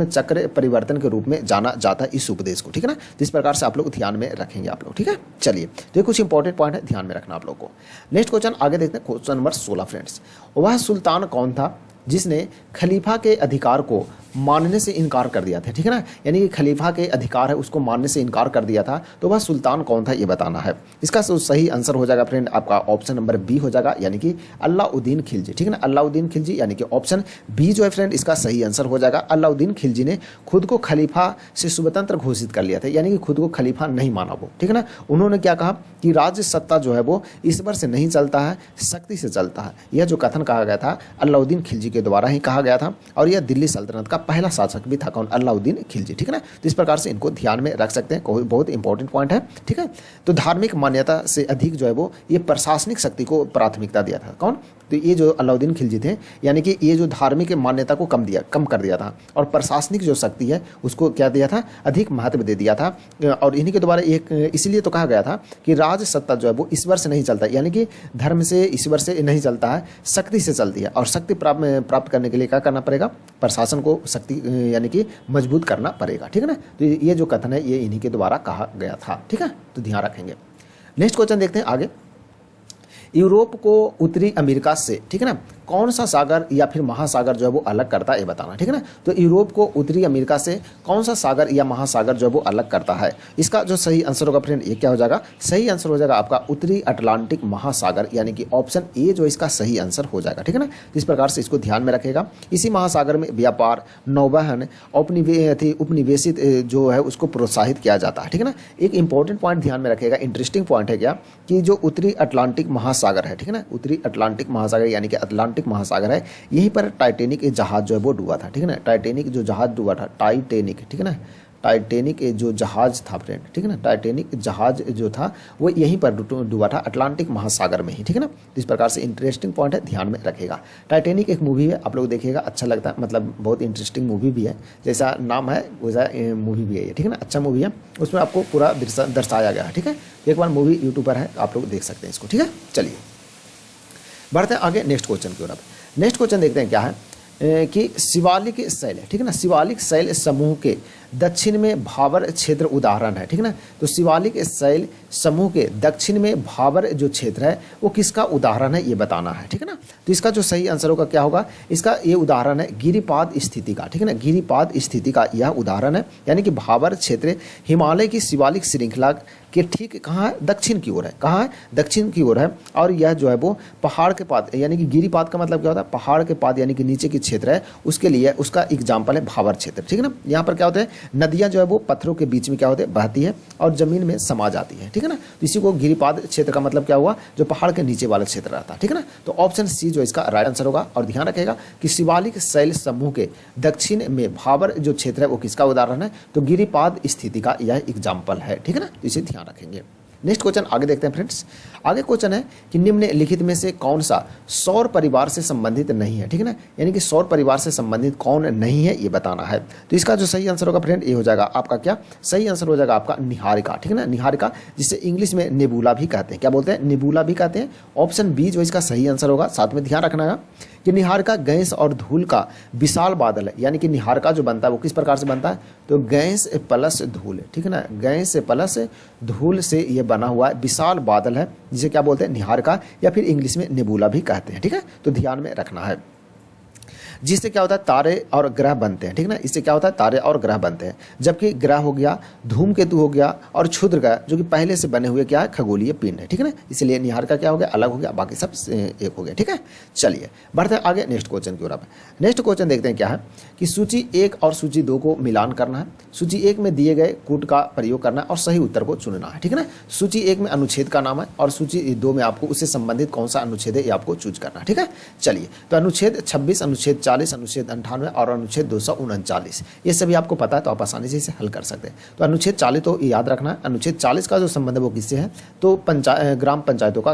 चक्र परिवर्तन के रूप में जाना जाता है इस उपदेश को, ठीक है ना। जिस प्रकार से आप लोग ध्यान में रखेंगे आप लोग, ठीक है। चलिए तो ये कुछ इंपॉर्टेंट पॉइंट है, ध्यान में रखना आप लोग को। नेक्स्ट क्वेश्चन आगे देखते हैं, क्वेश्चन नंबर 16 फ्रेंड्स। वह सुल्तान कौन था जिसने खलीफा के अधिकार को मानने से इनकार कर दिया था, ठीक है ना। यानी कि खलीफा के अधिकार है उसको मानने से इनकार कर दिया था, तो वह सुल्तान कौन था ये बताना है। इसका सही आंसर हो जाएगा फ्रेंड आपका ऑप्शन नंबर बी हो जाएगा, यानी कि अलाउद्दीन खिलजी, ठीक है ना। अलाउद्दीन खिलजी यानी कि ऑप्शन बी जो है फ्रेंड इसका सही आंसर हो जाएगा। अलाउद्दीन खिलजी ने खुद को खलीफा से स्वतंत्र घोषित कर लिया था, यानी कि खुद को खलीफा नहीं माना वो, ठीक है ना। उन्होंने क्या कहा कि राज्य सत्ता जो है वो ईश्वर से नहीं चलता है, शक्ति से चलता है। यह जो कथन कहा गया था अलाउद्दीन खिलजी के द्वारा ही कहा गया था। और यह दिल्ली सल्तनत का पहला शासक भी था, कौन, अलाउद्दीन खिलजी, ठीक है ना। तो इस प्रकार से इनको ध्यान में रख सकते हैं, कोई बहुत इंपॉर्टेंट पॉइंट है, ठीक है। तो धार्मिक मान्यता से अधिक जो है वो ये प्रशासनिक शक्ति को प्राथमिकता दिया था, कौन, तो ये जो अलाउद्दीन खिलजी थे, यानी कि ये जो धार्मिक मान्यता को कम कर दिया था और प्रशासनिक जो शक्ति है उसको क्या दिया था, अधिक महत्व दे दिया था। और इन्हीं के द्वारा एक इसलिए तो कहा गया था कि राज सत्ता जो है वो ईश्वर से नहीं चलता, यानी कि धर्म से ईश्वर से नहीं चलता है, शक्ति से चलती है। और शक्ति प्राप्त करने के लिए क्या करना पड़ेगा, प्रशासन को शक्ति यानी कि मजबूत करना पड़ेगा, ठीक है ना। तो ये जो कथन है ये इन्हीं के द्वारा कहा गया था, ठीक है, तो ध्यान रखेंगे। नेक्स्ट क्वेश्चन देखते हैं आगे। यूरोप को उत्तरी अमेरिका से, ठीक है ना, कौन सा सागर या फिर महासागर जो है वो अलग करता है ये बताना, ठीक है ना। तो यूरोप को उत्तरी अमेरिका से कौन सा सागर या महासागर जो है वो अलग करता है, इसका जो सही आंसर होगा फ्रेंड ये क्या हो जाएगा, सही आंसर हो जाएगा आपका उत्तरी अटलांटिक महासागर, यानी कि ऑप्शन ए जो इसका सही आंसर हो जाएगा, ठीक है ना। इस प्रकार से इसको ध्यान में रखेगा। इसी महासागर में व्यापार, नौवहन, उपनिवेशित जो है उसको प्रोत्साहित किया जाता है, ठीक है ना। एक इंपॉर्टेंट पॉइंट ध्यान में रखेगा, इंटरेस्टिंग पॉइंट है क्या, कि जो उत्तरी अटलांटिक महासागर है, ठीक है ना, उत्तरी अटलांटिक महासागर यानी कि अटलांटिक महासागर है, यहीं पर टाइटैनिक जहाज जो है वो डूबा था, ठीक है ना। टाइटैनिक जो जहाज डूबा था, टाइटैनिक, ठीक है ना, टाइटैनिक जो जहाज था फ्रेंड, ठीक है ना, टाइटैनिक जहाज जो था वो यहीं पर डूबा था, अटलांटिक महासागर में ही, ठीक है ना। इस प्रकार से इंटरेस्टिंग पॉइंट है, ध्यान में रखेगा। टाइटैनिक एक मूवी है, आप लोग देखिएगा, अच्छा लगता है, मतलब बहुत इंटरेस्टिंग मूवी भी है, जैसा नाम है वैसा मूवी भी है, ठीक है ना, अच्छा मूवी है। उसमें आपको पूरा दर्शाया गया है, ठीक है। एक बार मूवी यूट्यूब पर है, आप लोग देख सकते हैं इसको, ठीक है। चलिए बढ़ते हैं आगे नेक्स्ट क्वेश्चन की ओर। अब नेक्स्ट क्वेश्चन देखते हैं क्या है कि शिवालिक शैल है, ठीक है ना, शिवालिक शैल समूह के दक्षिण में भाबर क्षेत्र उदाहरण है, ठीक है ना। तो शिवालिक शैल समूह के दक्षिण में भाबर जो क्षेत्र है वो किसका उदाहरण है ये बताना है, ठीक है ना। तो इसका जो सही आंसर होगा क्या होगा, इसका ये उदाहरण है गिरिपाद स्थिति का, ठीक है ना, गिरिपाद स्थिति का यह उदाहरण है। यानी कि भाबर क्षेत्र हिमालय की शिवालिक श्रृंखला के ठीक कहाँ है, दक्षिण की ओर है, कहाँ है, दक्षिण की ओर है। और यह जो है वो पहाड़ के पाद, यानी कि गिरिपाद का मतलब क्या होता है, पहाड़ के पाद यानी कि नीचे की क्षेत्र है, उसके लिए उसका एग्जाम्पल है भाबर क्षेत्र, ठीक है ना। यहाँ पर क्या होता है, नदियाँ जो है वो पत्थरों के बीच में क्या होते हैं, बहती है और जमीन में समा जाती है, ठीक है ना। तो इसी को गिरिपाद क्षेत्र का मतलब क्या हुआ, जो पहाड़ के नीचे वाला क्षेत्र रहता है, ठीक है ना। तो ऑप्शन सी जो इसका राइट आंसर होगा। और ध्यान रखेगा कि शिवालिक शैल समूह के दक्षिण में भाबर जो क्षेत्र है वो किसका उदाहरण है, तो गिरिपाद स्थिति का यह एग्जाम्पल है, ठीक है ना। तो इसे ध्यान रखेंगे। नेक्स्ट क्वेश्चन आगे देखते हैं फ्रेंड्स। आगे क्वेश्चन है कि निम्नलिखित में से कौन सा सौर परिवार से संबंधित नहीं है, ठीक है ना, यानी कि सौर परिवार से संबंधित कौन नहीं है ये बताना है। तो इसका जो सही आंसर होगा फ्रेंड ये हो जाएगा आपका क्या, सही आंसर हो जाएगा आपका निहारिका, ठीक है ना, निहारिका, जिसे इंग्लिश में नेबुला भी कहते हैं। क्या बोलते हैं, नेबुला भी कहते हैं। ऑप्शन बी जो इसका सही आंसर होगा। साथ में ध्यान रखना है कि निहारिका गैस और धूल का विशाल बादल है, यानी कि निहारिका जो बनता है वो किस प्रकार से बनता है, तो गैस प्लस धूल, ठीक है ना, गैस प्लस धूल से ये बना हुआ है विशाल बादल है, जिसे क्या बोलते हैं, निहारिका, या फिर इंग्लिश में नेबुला भी कहते हैं, ठीक है। तो ध्यान में रखना है। जिससे क्या होता है, तारे और ग्रह बनते हैं, ठीक है ना, इससे क्या होता है, तारे और ग्रह बनते हैं। जबकि ग्रह हो गया, धूमकेतु हो गया और क्षुद्र ग्रह जो कि पहले से बने हुए क्या है, खगोलीय पिंड है, ठीक है ना। इसलिए निहारिका क्या हो गया, अलग हो गया, बाकी सब एक हो गया, ठीक है। चलिए बढ़ते हैं आगे नेक्स्ट क्वेश्चन की ओर। नेक्स्ट क्वेश्चन देखते हैं क्या है कि सूची 1 और सूची 2 को मिलान करना है। सूची 1 में दिए गए कूट का प्रयोग करना है और सही उत्तर को चुनना है, ठीक है ना। सूची 1 में अनुच्छेद का नाम है और सूची 2 में आपको उससे संबंधित कौन सा अनुच्छेद है ये आपको चूज करना है, ठीक है। चलिए तो अनुच्छेद 26, अनुच्छेद 40, अनुच्छेद 98 और अनुच्छेद 239 ये सभी आपको पता है, तो आप आसानी से इसे हल कर सकते हैं। तो अनुच्छेद 40 तो याद रखना है। अनुच्छेद 40 का जो संबंध है वो किससे है, तो ग्राम पंचायतों का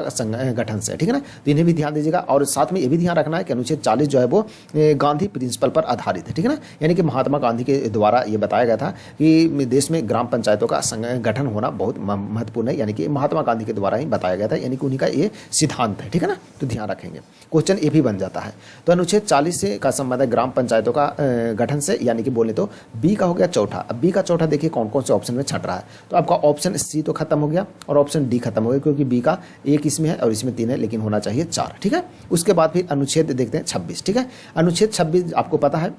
गठन से, ठीक है ना। तो इन्हें भी ध्यान दीजिएगा और साथ में ये भी ध्यान रखना है कि अनुच्छेद 40 जो है वो गांधी प्रिंसिपल पर आधारित है, ठीक है ना, यानी कि महात्मा गांधी के द्वारा ये बताया गया था कि देश में ग्राम पंचायतों का गठन होना बहुत महत्वपूर्ण है, यानी कि महात्मा गांधी के द्वारा ही बताया गया था, यानी कि उन्हीं का ये सिद्धांत है, ठीक है ना। तो ध्यान रखेंगे, क्वेश्चन ये भी बन जाता है। तो अनुच्छेद 40 से का संबंध है ग्राम पंचायतों का गठन से, यानी कि बोले तो बी का हो गया चौथा। अब बी का चौथा देखिए कौन कौन से ऑप्शन में छट रहा है, तो आपका ऑप्शन सी तो खत्म हो गया और ऑप्शन डी खत्म हो गया, क्योंकि बी का 1 इसमें है और इसमें 3 है, लेकिन होना चाहिए 4, ठीक है। उसके बाद फिर अनुच्छेद देखते हैं 26, ठीक है। अनुच्छेद 26 आपको पता है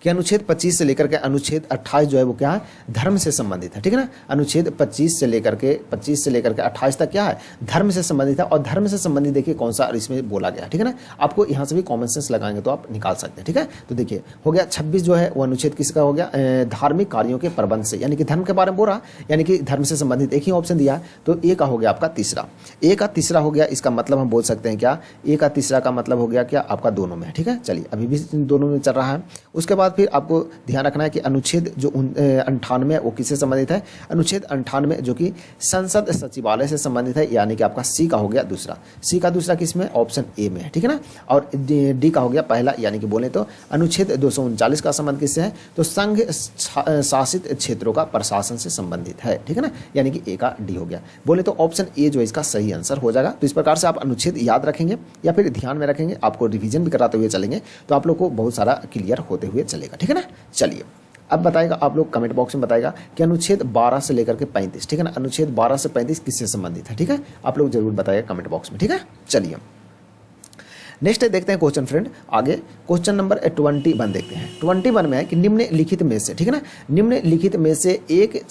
कि अनुच्छेद 25 से लेकर के अनुच्छेद 28 जो है वो क्या है, धर्म से संबंधित है, ठीक है ना। अनुच्छेद 25 से लेकर के 28 तक क्या है, धर्म से संबंधित है। और धर्म से संबंधित देखिए कौन सा इसमें बोला गया, ठीक है ना। आपको यहाँ से भी कॉमन सेंस लगाएंगे तो आप निकाल सकते हैं, ठीक है। तो देखिए हो गया 26 जो है वो अनुच्छेद किसका हो गया, धार्मिक कार्यों के प्रबंध से, यानी कि धर्म के बारे में बोल रहा, यानी कि धर्म से संबंधित एक ही ऑप्शन दिया है। तो ए का हो गया आपका तीसरा, ए का तीसरा हो गया। इसका मतलब हम बोल सकते हैं क्या, ए का तीसरा का मतलब हो गया क्या आपका दोनों में, ठीक है। चलिए अभी भी दोनों में चल रहा है। उसके बाद फिर आपको ध्यान रखना है कि अनुच्छेद जो 98 वो किससे संबंधित है, अनुच्छेद 98 जो कि संसद सचिवालय से संबंधित है, यानी कि आपका सी का हो गया दूसरा। सी का दूसरा किसमें, ऑप्शन ए में है, ठीक है ना। और डी का हो गया पहला, यानी कि बोले तो अनुच्छेद 239 का संबंध किससे है, तो संघ शासित क्षेत्रों का प्रशासन से संबंधित है, ठीक है ना, यानी कि ए का डी हो गया। बोले तो ऑप्शन ए जो इसका सही आंसर हो जाएगा। तो इस प्रकार से आप अनुच्छेद याद रखेंगे या फिर ध्यान में रखेंगे, आपको रिवीजन भी कराते हुए चलेंगे तो आप लोग को बहुत सारा क्लियर होते हुए चलेगा, ठीक है ना। चलिए अब बताएगा आप लोग कमेंट बॉक्स में बताएगा कि अनुच्छेद 12 से लेकर के 35, ठीक है ना, अनुच्छेद 12 से 35 किससे संबंधित है, ठीक है। आप लोग जरूर बताइएगा कमेंट बॉक्स में, ठीक है। चलिए नेक्स्ट देखते हैं क्वेश्चन फ्रेंड। आगे क्वेश्चन नंबर 21 देखते हैं। 21 में है कि निम्नलिखित में से, ठीक है ना, निम्नलिखित में से एक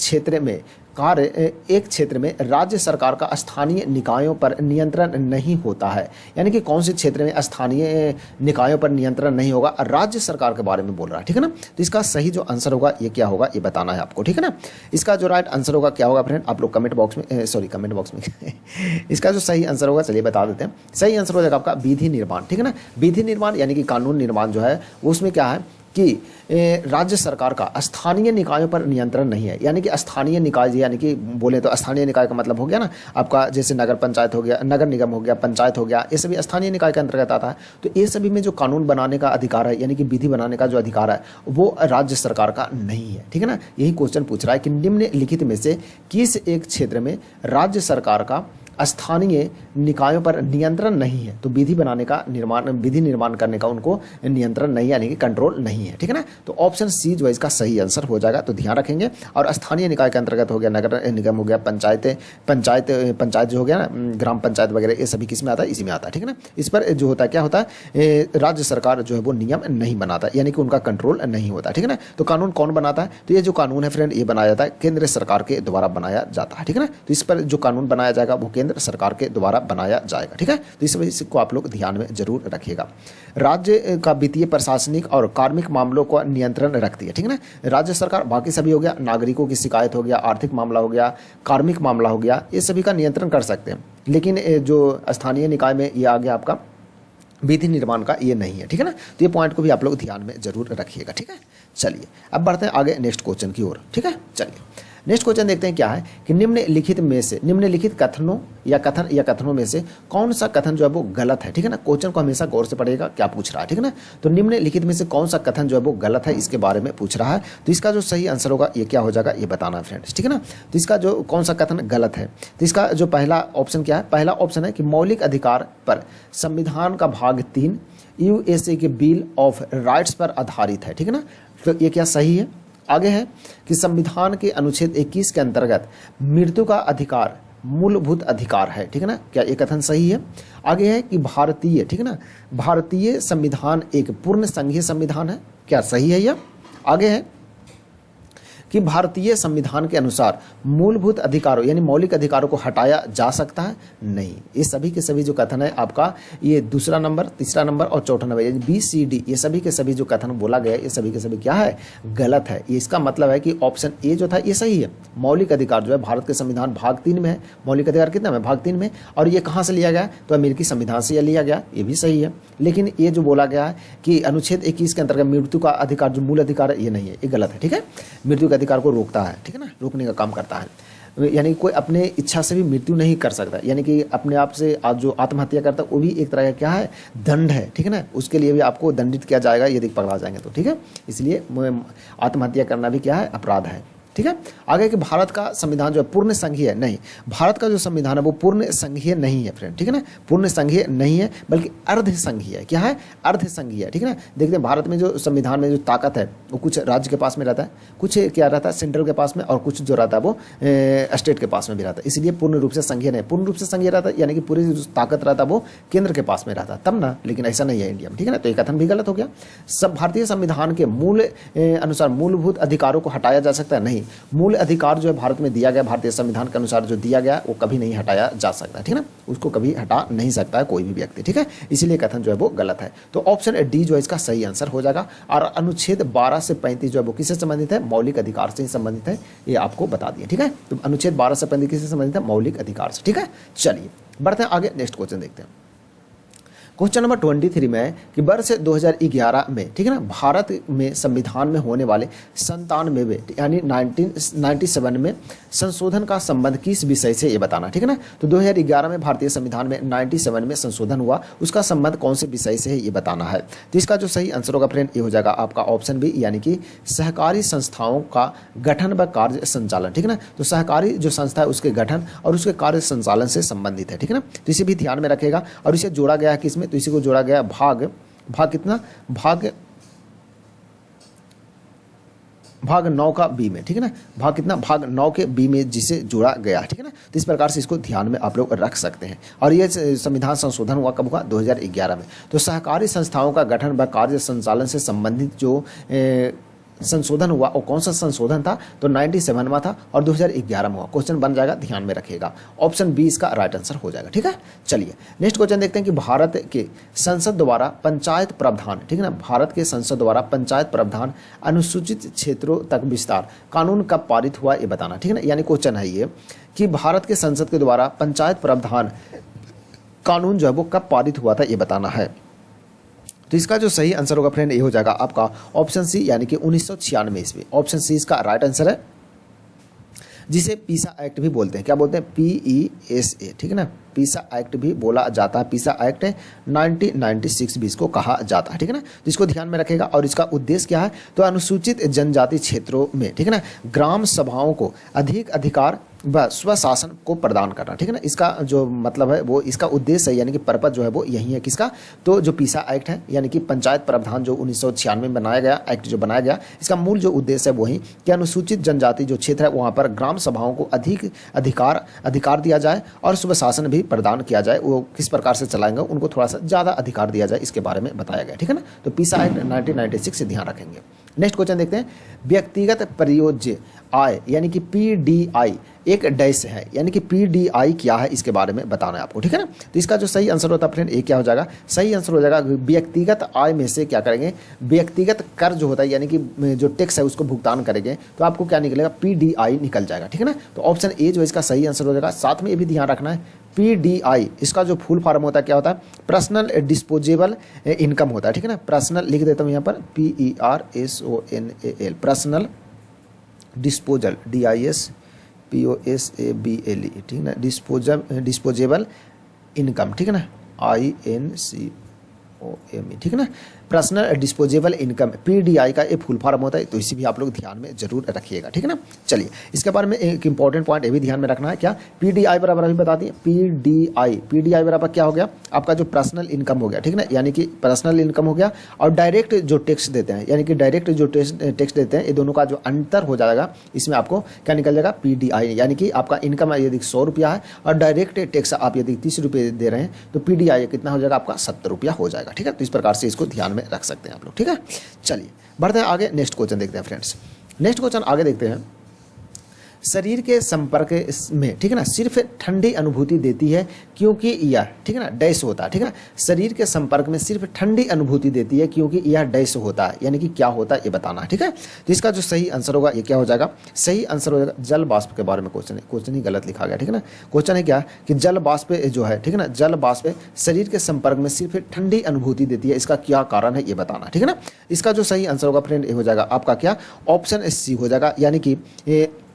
क्षेत्र में राज्य सरकार का स्थानीय निकायों पर नियंत्रण नहीं होता है, यानी कि कौन से क्षेत्र में स्थानीय निकायों पर नियंत्रण नहीं होगा, राज्य सरकार के बारे में बोल रहा है, ठीक है ना। तो इसका सही जो आंसर होगा ये क्या होगा ये बताना है आपको, ठीक है ना। इसका जो राइट आंसर होगा क्या होगा फ्रेंड, आप लोग कमेंट बॉक्स में इसका जो सही आंसर होगा चलिए बता देते हैं। सही आंसर हो जाएगा आपका विधि निर्माण, ठीक है ना। विधि निर्माण यानी कि कानून निर्माण जो है उसमें क्या है कि राज्य सरकार का स्थानीय निकायों पर नियंत्रण नहीं है, यानी कि स्थानीय निकाय यानी कि बोले तो स्थानीय निकाय का मतलब हो गया ना आपका, जैसे नगर पंचायत हो गया, नगर निगम हो गया, पंचायत हो गया, ये सभी स्थानीय निकाय के अंतर्गत आता है। तो ये सभी में जो कानून बनाने का अधिकार है, यानी कि विधि बनाने का जो अधिकार है वो राज्य सरकार का नहीं है, ठीक है ना। यही क्वेश्चन पूछ रहा है कि निम्नलिखित में से किस एक क्षेत्र में राज्य सरकार का स्थानीय निकायों पर नियंत्रण नहीं है, तो विधि निर्माण करने का उनको नियंत्रण नहीं, यानी कि कंट्रोल नहीं है, ठीक है ना। तो ऑप्शन सी जो है इसका सही आंसर हो जाएगा। तो ध्यान रखेंगे। और स्थानीय निकाय के अंतर्गत हो गया नगर निगम हो गया, पंचायत जो हो गया ना, ग्राम पंचायत वगैरह, ये सभी किस में आता है, इसी में आता है, ठीक है ना। इस पर जो होता है क्या होता है, राज्य सरकार जो है वो नियम नहीं बनाता, यानी कि उनका कंट्रोल नहीं होता, ठीक है ना। तो कानून कौन बनाता है, तो ये जो कानून है फ्रेंड ये बनाया जाता है केंद्र सरकार के द्वारा बनाया जाता है, ठीक है ना। तो इस पर जो कानून बनाया जाएगा वो केंद्र सरकार के द्वारा बनाया जाएगा, ठीक है। तो इस वजह को आप लोग ध्यान में जरूर रखिएगा। राज्य का वित्तीय, प्रशासनिक और कार्मिक मामलों का नियंत्रण रखती है, ठीक है ना। राज्य सरकार बाकी सभी हो गया, नागरिकों की शिकायत हो गया, आर्थिक मामला हो गया, कार्मिक मामला हो गया, ये सभी का नियंत्रण कर सकते हैं। लेकिन जो स्थानीय निकाय में ये आ गया आपका विधि निर्माण का, ये नहीं है, ठीक है ना। तो ये पॉइंट को भी आप लोग ध्यान में जरूर रखिएगा, ठीक है। चलिए अब बढ़ते हैं आगे नेक्स्ट क्वेश्चन की ओर, ठीक है। चलिए नेक्स्ट क्वेश्चन देखते हैं क्या है कि निम्नलिखित में से, निम्नलिखित कथनों या कथनों में से कौन सा कथन जो है वो गलत है, ठीक है ना। क्वेश्चन को हमेशा गौर से पढ़िएगा क्या पूछ रहा है, ठीक है ना। तो निम्नलिखित में से कौन सा कथन जो है वो गलत है इसके बारे में पूछ रहा है। तो इसका जो सही आंसर होगा ये क्या हो जाएगा, ये बताना है फ्रेंड्स, ठीक है ना। तो इसका जो कौन सा कथन गलत है, तो इसका जो पहला ऑप्शन क्या है, पहला ऑप्शन है कि मौलिक अधिकार पर संविधान का भाग 3 यूएसए के बिल ऑफ राइट्स पर आधारित है, ठीक है ना। तो ये क्या सही है। आगे है कि संविधान के अनुच्छेद 21 के अंतर्गत मृत्यु का अधिकार मूलभूत अधिकार है, ठीक है ना। क्या ये कथन सही है। आगे है कि भारतीय, ठीक है ना, भारतीय संविधान एक पूर्ण संघीय संविधान है, क्या सही है यह। आगे है कि भारतीय संविधान के अनुसार मूलभूत अधिकारों यानी मौलिक अधिकारों को हटाया जा सकता है, नहीं। ये सभी के सभी जो कथन है आपका, ये दूसरा नंबर, तीसरा नंबर और चौथा नंबर यानी BCD, ये सभी के सभी जो कथन बोला गया ये सभी के सभी क्या है, गलत है। ये इसका मतलब है कि ऑप्शन ए जो था ये सही है। मौलिक अधिकार जो है भारत के संविधान भाग 3 में है, मौलिक अधिकार कितना में, भाग 3 में, और ये कहाँ से लिया गया, तो अमेरिकी संविधान से यह लिया गया, ये भी सही है। लेकिन ये जो बोला गया है कि अनुच्छेद 21 के अंतर्गत मृत्यु का अधिकार जो मूल अधिकार है, ये नहीं है, ये गलत है, ठीक है। मृत्यु अधिकार को रोकता है, ठीक है ना, रोकने का काम करता है। यानी कोई अपने इच्छा से भी मृत्यु नहीं कर सकता, यानी कि अपने आप से आज जो आत्महत्या करता है वो भी एक तरह का क्या है, दंड है, ठीक है ना। उसके लिए भी आपको दंडित किया जाएगा यदि पकड़ा जाएंगे तो, ठीक है। इसलिए आत्महत्या करना भी क्या है, अपराध है, ठीक है। आगे कि भारत का संविधान जो है पूर्ण संघीय है, नहीं, भारत का जो संविधान है वो पूर्ण संघीय नहीं है फ्रेंड, ठीक है ना। पूर्ण संघीय नहीं है बल्कि अर्ध संघीय है। क्या है, अर्ध संघीय है, ठीक है ना। देखते हैं भारत में जो संविधान में जो ताकत है वो कुछ राज्य के पास में रहता है, कुछ क्या रहता है सेंट्रल के पास में, और कुछ जो रहता है वो स्टेट के पास में भी रहता है। इसलिए पूर्ण रूप से संघीय नहीं, पूर्ण रूप से संघीय रहता है यानी कि पूरी जो ताकत रहता है वो केंद्र के पास में रहता है तब ना, लेकिन ऐसा नहीं है इंडिया में, ठीक है ना। तो ये कथन भी गलत हो गया। सब भारतीय संविधान के मूल अनुसार मूलभूत अधिकारों को हटाया जा सकता है, नहीं। मूल अधिकार जो है भारत में दिया गया, भारतीय संविधान के अनुसार जो दिया गया वो कभी नहीं हटाया जा सकता, ठीक है ना। उसको कभी हटा नहीं सकता है कोई भी व्यक्ति, ठीक है। इसीलिए कथन जो है वो गलत है। तो ऑप्शन डी जो है इसका सही आंसर हो जाएगा। और अनुच्छेद 12 से 35 जो है वो किससे संबंधित है, मौलिक अधिकार से ही संबंधित है, ये आपको बता दिया, ठीक है। तो अनुच्छेद 12 से 35 किससे संबंधित है, मौलिक अधिकार से, ठीक है। चलिए बढ़ते हैं आगे, नेक्स्ट क्वेश्चन देखते हैं। क्वेश्चन नंबर 23 में है कि वर्ष 2011 में, ठीक है ना, भारत में संविधान में होने वाले 97वें यानी 1997 में संशोधन का संबंध किस विषय से ये बताना, ठीक है ना। तो 2011 में भारतीय संविधान में 97 में संशोधन हुआ, उसका संबंध कौन से विषय से है ये बताना है। तो इसका जो सही आंसर होगा फ्रेंड ये हो जाएगा आपका ऑप्शन बी, यानी कि सहकारी संस्थाओं का गठन व कार्य संचालन, ठीक है ना। तो सहकारी जो संस्था है उसके गठन और उसके कार्य संचालन से संबंधित है, ठीक है ना। तो इसे भी ध्यान में रखेगा। और इसे जोड़ा गया है किसमें, तो इसी को जोड़ा गया भाग कितना, भाग 9 का बी में, ठीक है ना। भाग कितना, भाग 9 के बी में जिसे जोड़ा गया, ठीक है ना। तो इस प्रकार से इसको ध्यान में आप लोग रख सकते हैं। और ये संविधान संशोधन हुआ कब हुआ, 2011 में। तो सहकारी संस्थाओं का गठन व कार्य संचालन से संबंधित जो संशोधन हुआ वो कौन सा संशोधन था, तो 97 में था और 2011 में हुआ। क्वेश्चन बन जाएगा, ध्यान में रखिएगा। ऑप्शन बी इसका राइट आंसर हो जाएगा, ठीक है। चलिए नेक्स्ट क्वेश्चन देखते हैं कि भारत के संसद द्वारा पंचायत प्रावधान, ठीक है ना, भारत के संसद द्वारा पंचायत प्रावधान अनुसूचित क्षेत्रों तक विस्तार कानून कब पारित हुआ ये बताना, ठीक है ना। यानी क्वेश्चन है ये कि भारत के संसद के द्वारा पंचायत प्रावधान कानून जो है वो कब पारित हुआ था ये बताना है। तो इसका जो सही आंसर होगा फ्रेंड ये हो जाएगा आपका ऑप्शन सी, यानी कि 1996 ईस्वी। ऑप्शन सी इसका राइट आंसर है, जिसे पीसा एक्ट भी बोलते हैं। क्या बोलते हैं, PESA, ठीक है ना। पीसा एक्ट भी बोला जाता है। पीसा एक्ट 1996 भी इसको कहा जाता है, ठीक है ना। तो इसको ध्यान में रखेगा। और इसका उद्देश्य क्या है, तो अनुसूचित जनजाति क्षेत्रों में, ठीक है ना, ग्राम सभाओं को अधिक अधिकार व स्वशासन को प्रदान करना, ठीक है ना। इसका जो मतलब है वो इसका उद्देश्य है, यानी कि पर्पज जो है वो यही है किसका, तो जो पीसा एक्ट है यानी कि पंचायत प्रावधान जो 1996 में बनाया गया एक्ट जो बनाया गया, इसका मूल जो उद्देश्य है वही कि अनुसूचित जनजाति जो क्षेत्र है वहाँ पर ग्राम सभाओं को अधिक अधिकार दिया जाए और स्वशासन भी प्रदान किया जाए। वो किस प्रकार से चलाएंगे, उनको थोड़ा सा ज़्यादा अधिकार दिया जाए, इसके बारे में बताया गया, ठीक है ना। तो पीसा एक्ट 1996 से ध्यान रखेंगे। नेक्स्ट क्वेश्चन देखते हैं, व्यक्तिगत प्रयोज्य आय यानी कि PDI एक डैश है, यानी कि PDI क्या है इसके बारे में बताना है आपको, ठीक है ना। तो इसका जो सही आंसर होता है फ्रेंड ये क्या हो जाएगा, सही आंसर हो जाएगा व्यक्तिगत आय में से क्या करेंगे, व्यक्तिगत कर जो होता है यानी कि जो टैक्स है उसको भुगतान करेंगे, तो आपको क्या निकलेगा, PDI निकल जाएगा, ठीक है ना। तो ऑप्शन ए जो इसका सही आंसर हो जाएगा। साथ में ये भी ध्यान रखना है PDI इसका जो फुल फॉर्म होता है क्या होता है, पर्सनल डिस्पोजेबल इनकम होता है, ठीक है ना। पर्सनल लिख देता हूँ यहाँ पर PERSONAL, पर्सनल डिस्पोजल, DISPOSABLE, ठीक है ना, डिस्पोजेबल इनकम, ठीक है ना, INCOME, ठीक है ना, पर्सनल डिस्पोजेबल इनकम, PDI का ये फुल फॉर्म होता है, तो इसी भी आप लोग ध्यान में जरूर रखिएगा, ठीक है ना। चलिए इसके बारे में एक इंपॉर्टेंट पॉइंट ये भी ध्यान में रखना है, क्या PDI बराबर अभी बता दिए, PDI बराबर क्या हो गया, आपका जो पर्सनल इनकम हो गया, ठीक है ना, यानी कि पर्सनल इनकम हो गया, और डायरेक्ट जो टैक्स देते हैं, यानी कि डायरेक्ट जो टैक्स देते हैं, ये दोनों का जो अंतर हो जाएगा, इसमें आपको क्या निकल जाएगा, PDI, यानी कि आपका इनकम यदि 100 रुपया है और डायरेक्ट टैक्स आप यदि 30 रुपये दे रहे हैं, तो PDI कितना हो जाएगा, आपका 70 रुपया हो जाएगा, ठीक है। तो इस प्रकार से इसको ध्यान में रख सकते हैं आप लोग, ठीक है। चलिए बढ़ते हैं आगे, नेक्स्ट क्वेश्चन देखते हैं फ्रेंड्स। नेक्स्ट क्वेश्चन आगे देखते हैं, शरीर के संपर्क में, ठीक है ना, सिर्फ ठंडी अनुभूति देती है क्योंकि यह, ठीक है ना, डैश होता है, ठीक है ना, शरीर के संपर्क में सिर्फ ठंडी अनुभूति देती है क्योंकि यह डैश होता है, यानी कि क्या होता है ये बताना है, ठीक है। तो इसका जो सही आंसर होगा ये क्या हो जाएगा, सही आंसर हो जाएगा जल बाष्प के बारे में क्वेश्चन है, क्वेश्चन ही गलत लिखा गया, ठीक है ना। क्वेश्चन है क्या कि जल बाष्प जो है, ठीक है ना, जल बाष्प शरीर के संपर्क में सिर्फ ठंडी अनुभूति देती है, इसका क्या कारण है ये बताना, ठीक है ना। इसका जो सही आंसर होगा फ्रेंड ये हो जाएगा आपका क्या, ऑप्शन सी हो जाएगा, यानी कि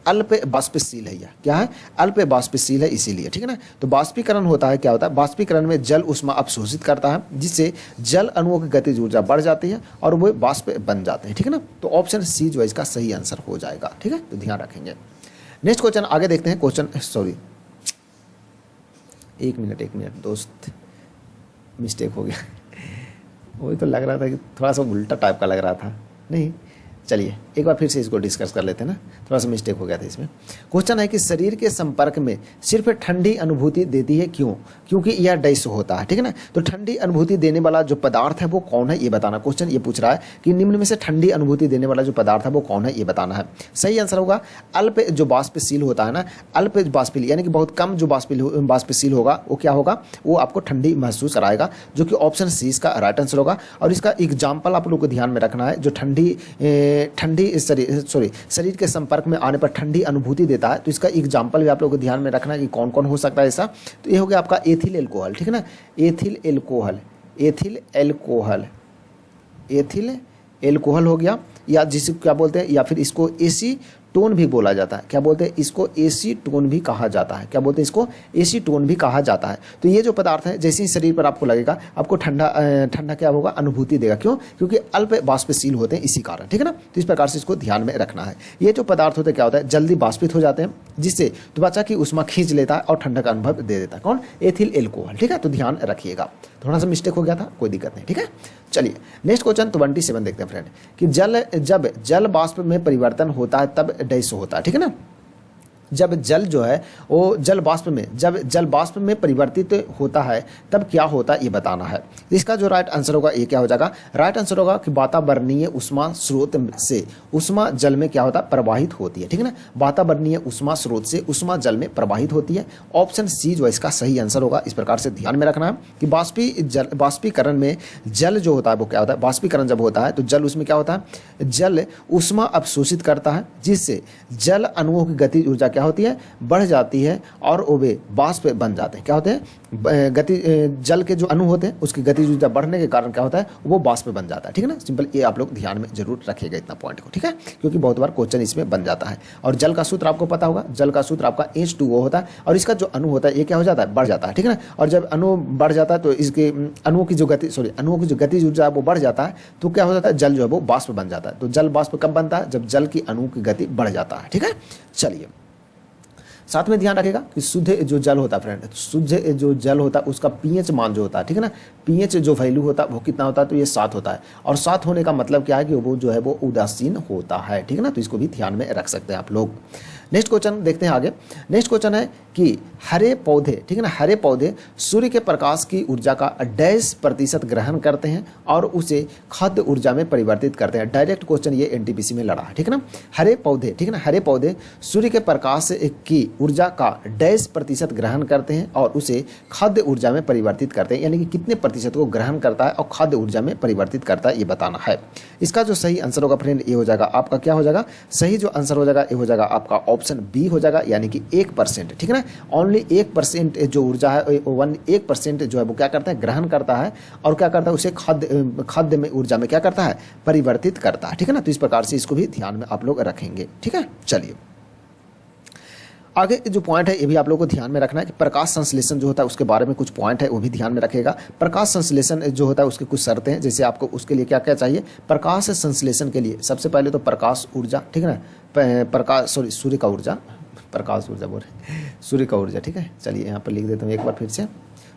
अल्प बाष्पशील है, यह क्या है, अल्प बाष्पशील है, इसीलिए, ठीक है ना। तो बाष्पीकरण होता है, क्या होता है, बाष्पीकरण में जल उष्मा अवशोषित करता है, जिससे जल अणुओं की गतिज ऊर्जा बढ़ जाती है और वो बाष्प बन जाते हैं, ठीक है ना। तो ऑप्शन सी जो है इसका सही आंसर हो जाएगा, ठीक है, तो ध्यान रखेंगे। नेक्स्ट क्वेश्चन आगे देखते हैं, क्वेश्चन सॉरी एक मिनट दोस्त, मिस्टेक हो गया वही तो लग रहा था कि थोड़ा सा उल्टा टाइप का लग रहा था, नहीं चलिए एक बार फिर से इसको डिस्कस कर लेते हैं ना, थोड़ा सा मिस्टेक हो गया था इसमें। क्वेश्चन है कि शरीर के संपर्क में सिर्फ ठंडी अनुभूति देती है क्यों, क्योंकि यह डैश होता है, ठीक है ना। तो ठंडी अनुभूति देने वाला जो पदार्थ है वो कौन है ये बताना, क्वेश्चन ये पूछ रहा है कि निम्न में से ठंडी अनुभूति देने वाला जो पदार्थ है वो कौन है ये बताना है। सही आंसर होगा अल्प जो बाष्पशील होता है ना, अल्प बाष्पील यानी कि बहुत कम जो बाष्पशील होगा वो क्या होगा, वो आपको ठंडी महसूस कराएगा, जो कि ऑप्शन सी इसका राइट आंसर होगा। और इसका एग्जाम्पल आप लोग को ध्यान में रखना है, जो ठंडी शरीर के संपर्क में आने पर ठंडी अनुभूति देता है, तो इसका एग्जाम्पल भी आप लोग को ध्यान में रखना है कि कौन कौन हो सकता है ऐसा। तो ये हो गया आपका एथिल एल्कोहल, ठीक है ना, एथिल एल्कोहल हो गया, या जिसे क्या बोलते हैं, या फिर इसको एसीटोन भी बोला जाता है, क्या बोलते हैं इसको, एसीटोन भी कहा जाता है, क्या बोलते हैं इसको, एसीटोन भी कहा जाता है। तो ये जो पदार्थ है जैसे ही शरीर पर आपको लगेगा आपको ठंडा क्या होगा, अनुभूति देगा, क्यों, क्योंकि अल्प बाष्पशील होते हैं इसी कारण, ठीक है ना। तो इस प्रकार से इसको ध्यान में रखना है। ये जो पदार्थ होते हैं क्या होता है, जल्दी बाष्पित हो जाते हैं, जिससे त्वचा की उष्मा खींच लेता है और ठंडा का अनुभव दे देता है, कौन, एथिल एल्कोहल, ठीक है। तो ध्यान रखिएगा, थोड़ा सा मिस्टेक हो गया था, कोई दिक्कत नहीं, ठीक है। चलिए नेक्स्ट क्वेश्चन 27 देखते हैं फ्रेंड, कि जब जल बाष्प में परिवर्तन होता है तब डैश होता है, ठीक है ना। जब जल जो है वो जब जल बाष्प में परिवर्तित होता है तब क्या होता है ये बताना है। इसका जो राइट आंसर होगा ये क्या हो जाएगा, राइट आंसर होगा कि वातावरणीय उष्मा स्रोत से उष्मा जल में क्या होता है, प्रवाहित होती है, ठीक है ना। वातावरणीय उष्मा स्रोत से उष्मा जल में प्रवाहित होती है, ऑप्शन सी जो है इसका सही आंसर होगा। इस प्रकार से ध्यान में रखना है कि बाष्पीकरण में जल जो होता है वो क्या होता है, बाष्पीकरण जब होता है तो जल उसमें क्या होता है, जल उष्मा अवशोषित करता है, जिससे जल अणुओं की गतिज ऊर्जा क्या होती है, बढ़ जाती है और वे बाष्प बन जाते हैं, क्या होते हैं, जल के जो अणु होते हैं उसकी गतिज ऊर्जा बढ़ने के कारण क्या होता है, वो बाष्प बन जाता है, ठीक है ना। सिंपल, ये आप लोग ध्यान में जरूर रखिएगा इतना पॉइंट को, ठीक है, क्योंकि बहुत बार क्वेश्चन इसमें बन जाता है। और जल का सूत्र आपको पता होगा, जल का सूत्र आपका H2O होता है, और इसका जो अणु होता है ये क्या हो जाता है, बढ़ जाता है, ठीक है ना। और जब अणु बढ़ जाता है तो इसके अणुओं की जो गतिज ऊर्जा है वो बढ़ जाता है, तो क्या हो जाता है, जल जो है वो बाष्प बन जाता है। तो जल बाष्प कब बनता है, जब जल की अणु की गति बढ़ जाता है, ठीक है। चलिए साथ में ध्यान रखेगा कि शुद्ध जो जल होता है फ्रेंड, शुद्ध जो जल होता है उसका पीएच मान जो होता है, ठीक है ना, पीएच जो वैल्यू होता है वो कितना होता है, तो ये 7 होता है। और 7 होने का मतलब क्या है कि वो जो है वो उदासीन होता है, ठीक है ना। तो इसको भी ध्यान में रख सकते हैं आप लोग। नेक्स्ट क्वेश्चन देखते हैं आगे। नेक्स्ट क्वेश्चन है कि हरे पौधे, ठीक है ना, हरे पौधे सूर्य के प्रकाश की ऊर्जा का 10% ग्रहण करते हैं और उसे खाद्य ऊर्जा में परिवर्तित करते हैं। डायरेक्ट क्वेश्चन ये एनटीपीसी में लड़ा है, ठीक है ना। हरे पौधे, ठीक है ना, हरे पौधे सूर्य के प्रकाश की ऊर्जा का 10% ग्रहण करते हैं और उसे खाद्य ऊर्जा में परिवर्तित करते हैं, यानी कि कितने प्रतिशत को ग्रहण करता है और खाद्य ऊर्जा में परिवर्तित करता है ये बताना है। इसका जो सही आंसर होगा फ्रेंड ये हो जाएगा आपका, क्या हो जाएगा, सही जो आंसर हो जाएगा ये हो जाएगा आपका ऑप्शन बी हो जाएगा, यानी कि 1%, ठीक है ना। ओनली 1% जो ऊर्जा है 1% जो है वो क्या करता है, ग्रहण करता है और क्या करता है, उसे खाद्य में ऊर्जा में क्या करता है, परिवर्तित करता है, ठीक है ना। तो इस प्रकार से इसको भी ध्यान में आप लोग रखेंगे, ठीक है। चलिए आगे जो पॉइंट है ये भी आप लोगों को ध्यान में रखना है कि प्रकाश संश्लेषण जो होता है उसके बारे में कुछ पॉइंट है वो भी ध्यान में रखेगा। प्रकाश संश्लेषण जो होता है उसकी कुछ शर्तें हैं, जैसे आपको उसके लिए क्या क्या चाहिए। प्रकाश संश्लेषण के लिए सबसे पहले तो प्रकाश ऊर्जा, ठीक है ना, सूर्य का ऊर्जा, प्रकाश ऊर्जा बोल रहे, सूर्य का ऊर्जा, ठीक है। चलिए यहाँ पर लिख देता हूँ एक बार फिर से,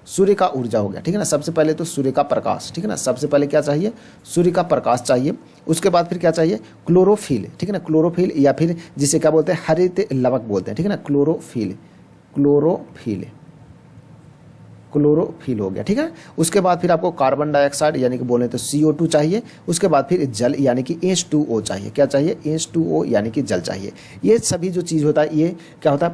सूर्य का ऊर्जा हो गया, ठीक है ना। सबसे पहले तो सूर्य का प्रकाश, ठीक है ना, सबसे पहले क्या चाहिए, सूर्य का प्रकाश चाहिए। उसके बाद फिर क्या चाहिए, क्लोरोफिल, ठीक है ना, क्लोरोफिल या फिर जिसे क्या बोलते हैं, हरित लवक बोलते हैं, ठीक है ना, क्लोरोफिल, क्लोरोफिल हो गया, ठीक है। उसके बाद फिर आपको कार्बन डाइऑक्साइड यानी कि बोले तो CO2 चाहिए। उसके बाद फिर जल यानी कि H2O चाहिए। क्या चाहिए, H2O यानी कि जल चाहिए। ये सभी जो चीज़ होता है ये क्या होता है,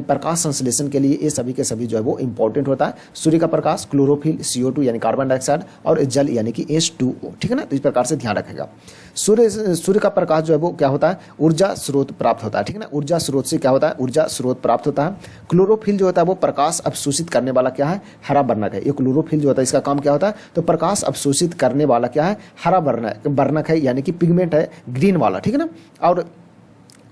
प्रकाश संश्लेषण के लिए ये सभी के सभी जो है वो इंपॉर्टेंट होता है। सूर्य का प्रकाश, क्लोरोफिल, CO2 यानी कार्बन डाइऑक्साइड और जल यानी कि H2O, ठीक है ना। तो इस प्रकार से ध्यान रखेगा। सूर्य का प्रकाश जो है वो क्या होता है, ऊर्जा स्रोत प्राप्त होता है, ठीक है ना। ऊर्जा स्रोत से क्या होता है, ऊर्जा स्रोत प्राप्त होता है। क्लोरोफिल जो होता है वो प्रकाश अवशोषित करने वाला क्या है, हरा वर्णक है। ये क्लोरोफिल जो होता है इसका काम क्या होता है, तो प्रकाश अवशोषित करने वाला क्या है, हरा वर्णक है, यानी कि पिगमेंट है, ग्रीन वाला, ठीक है ना। और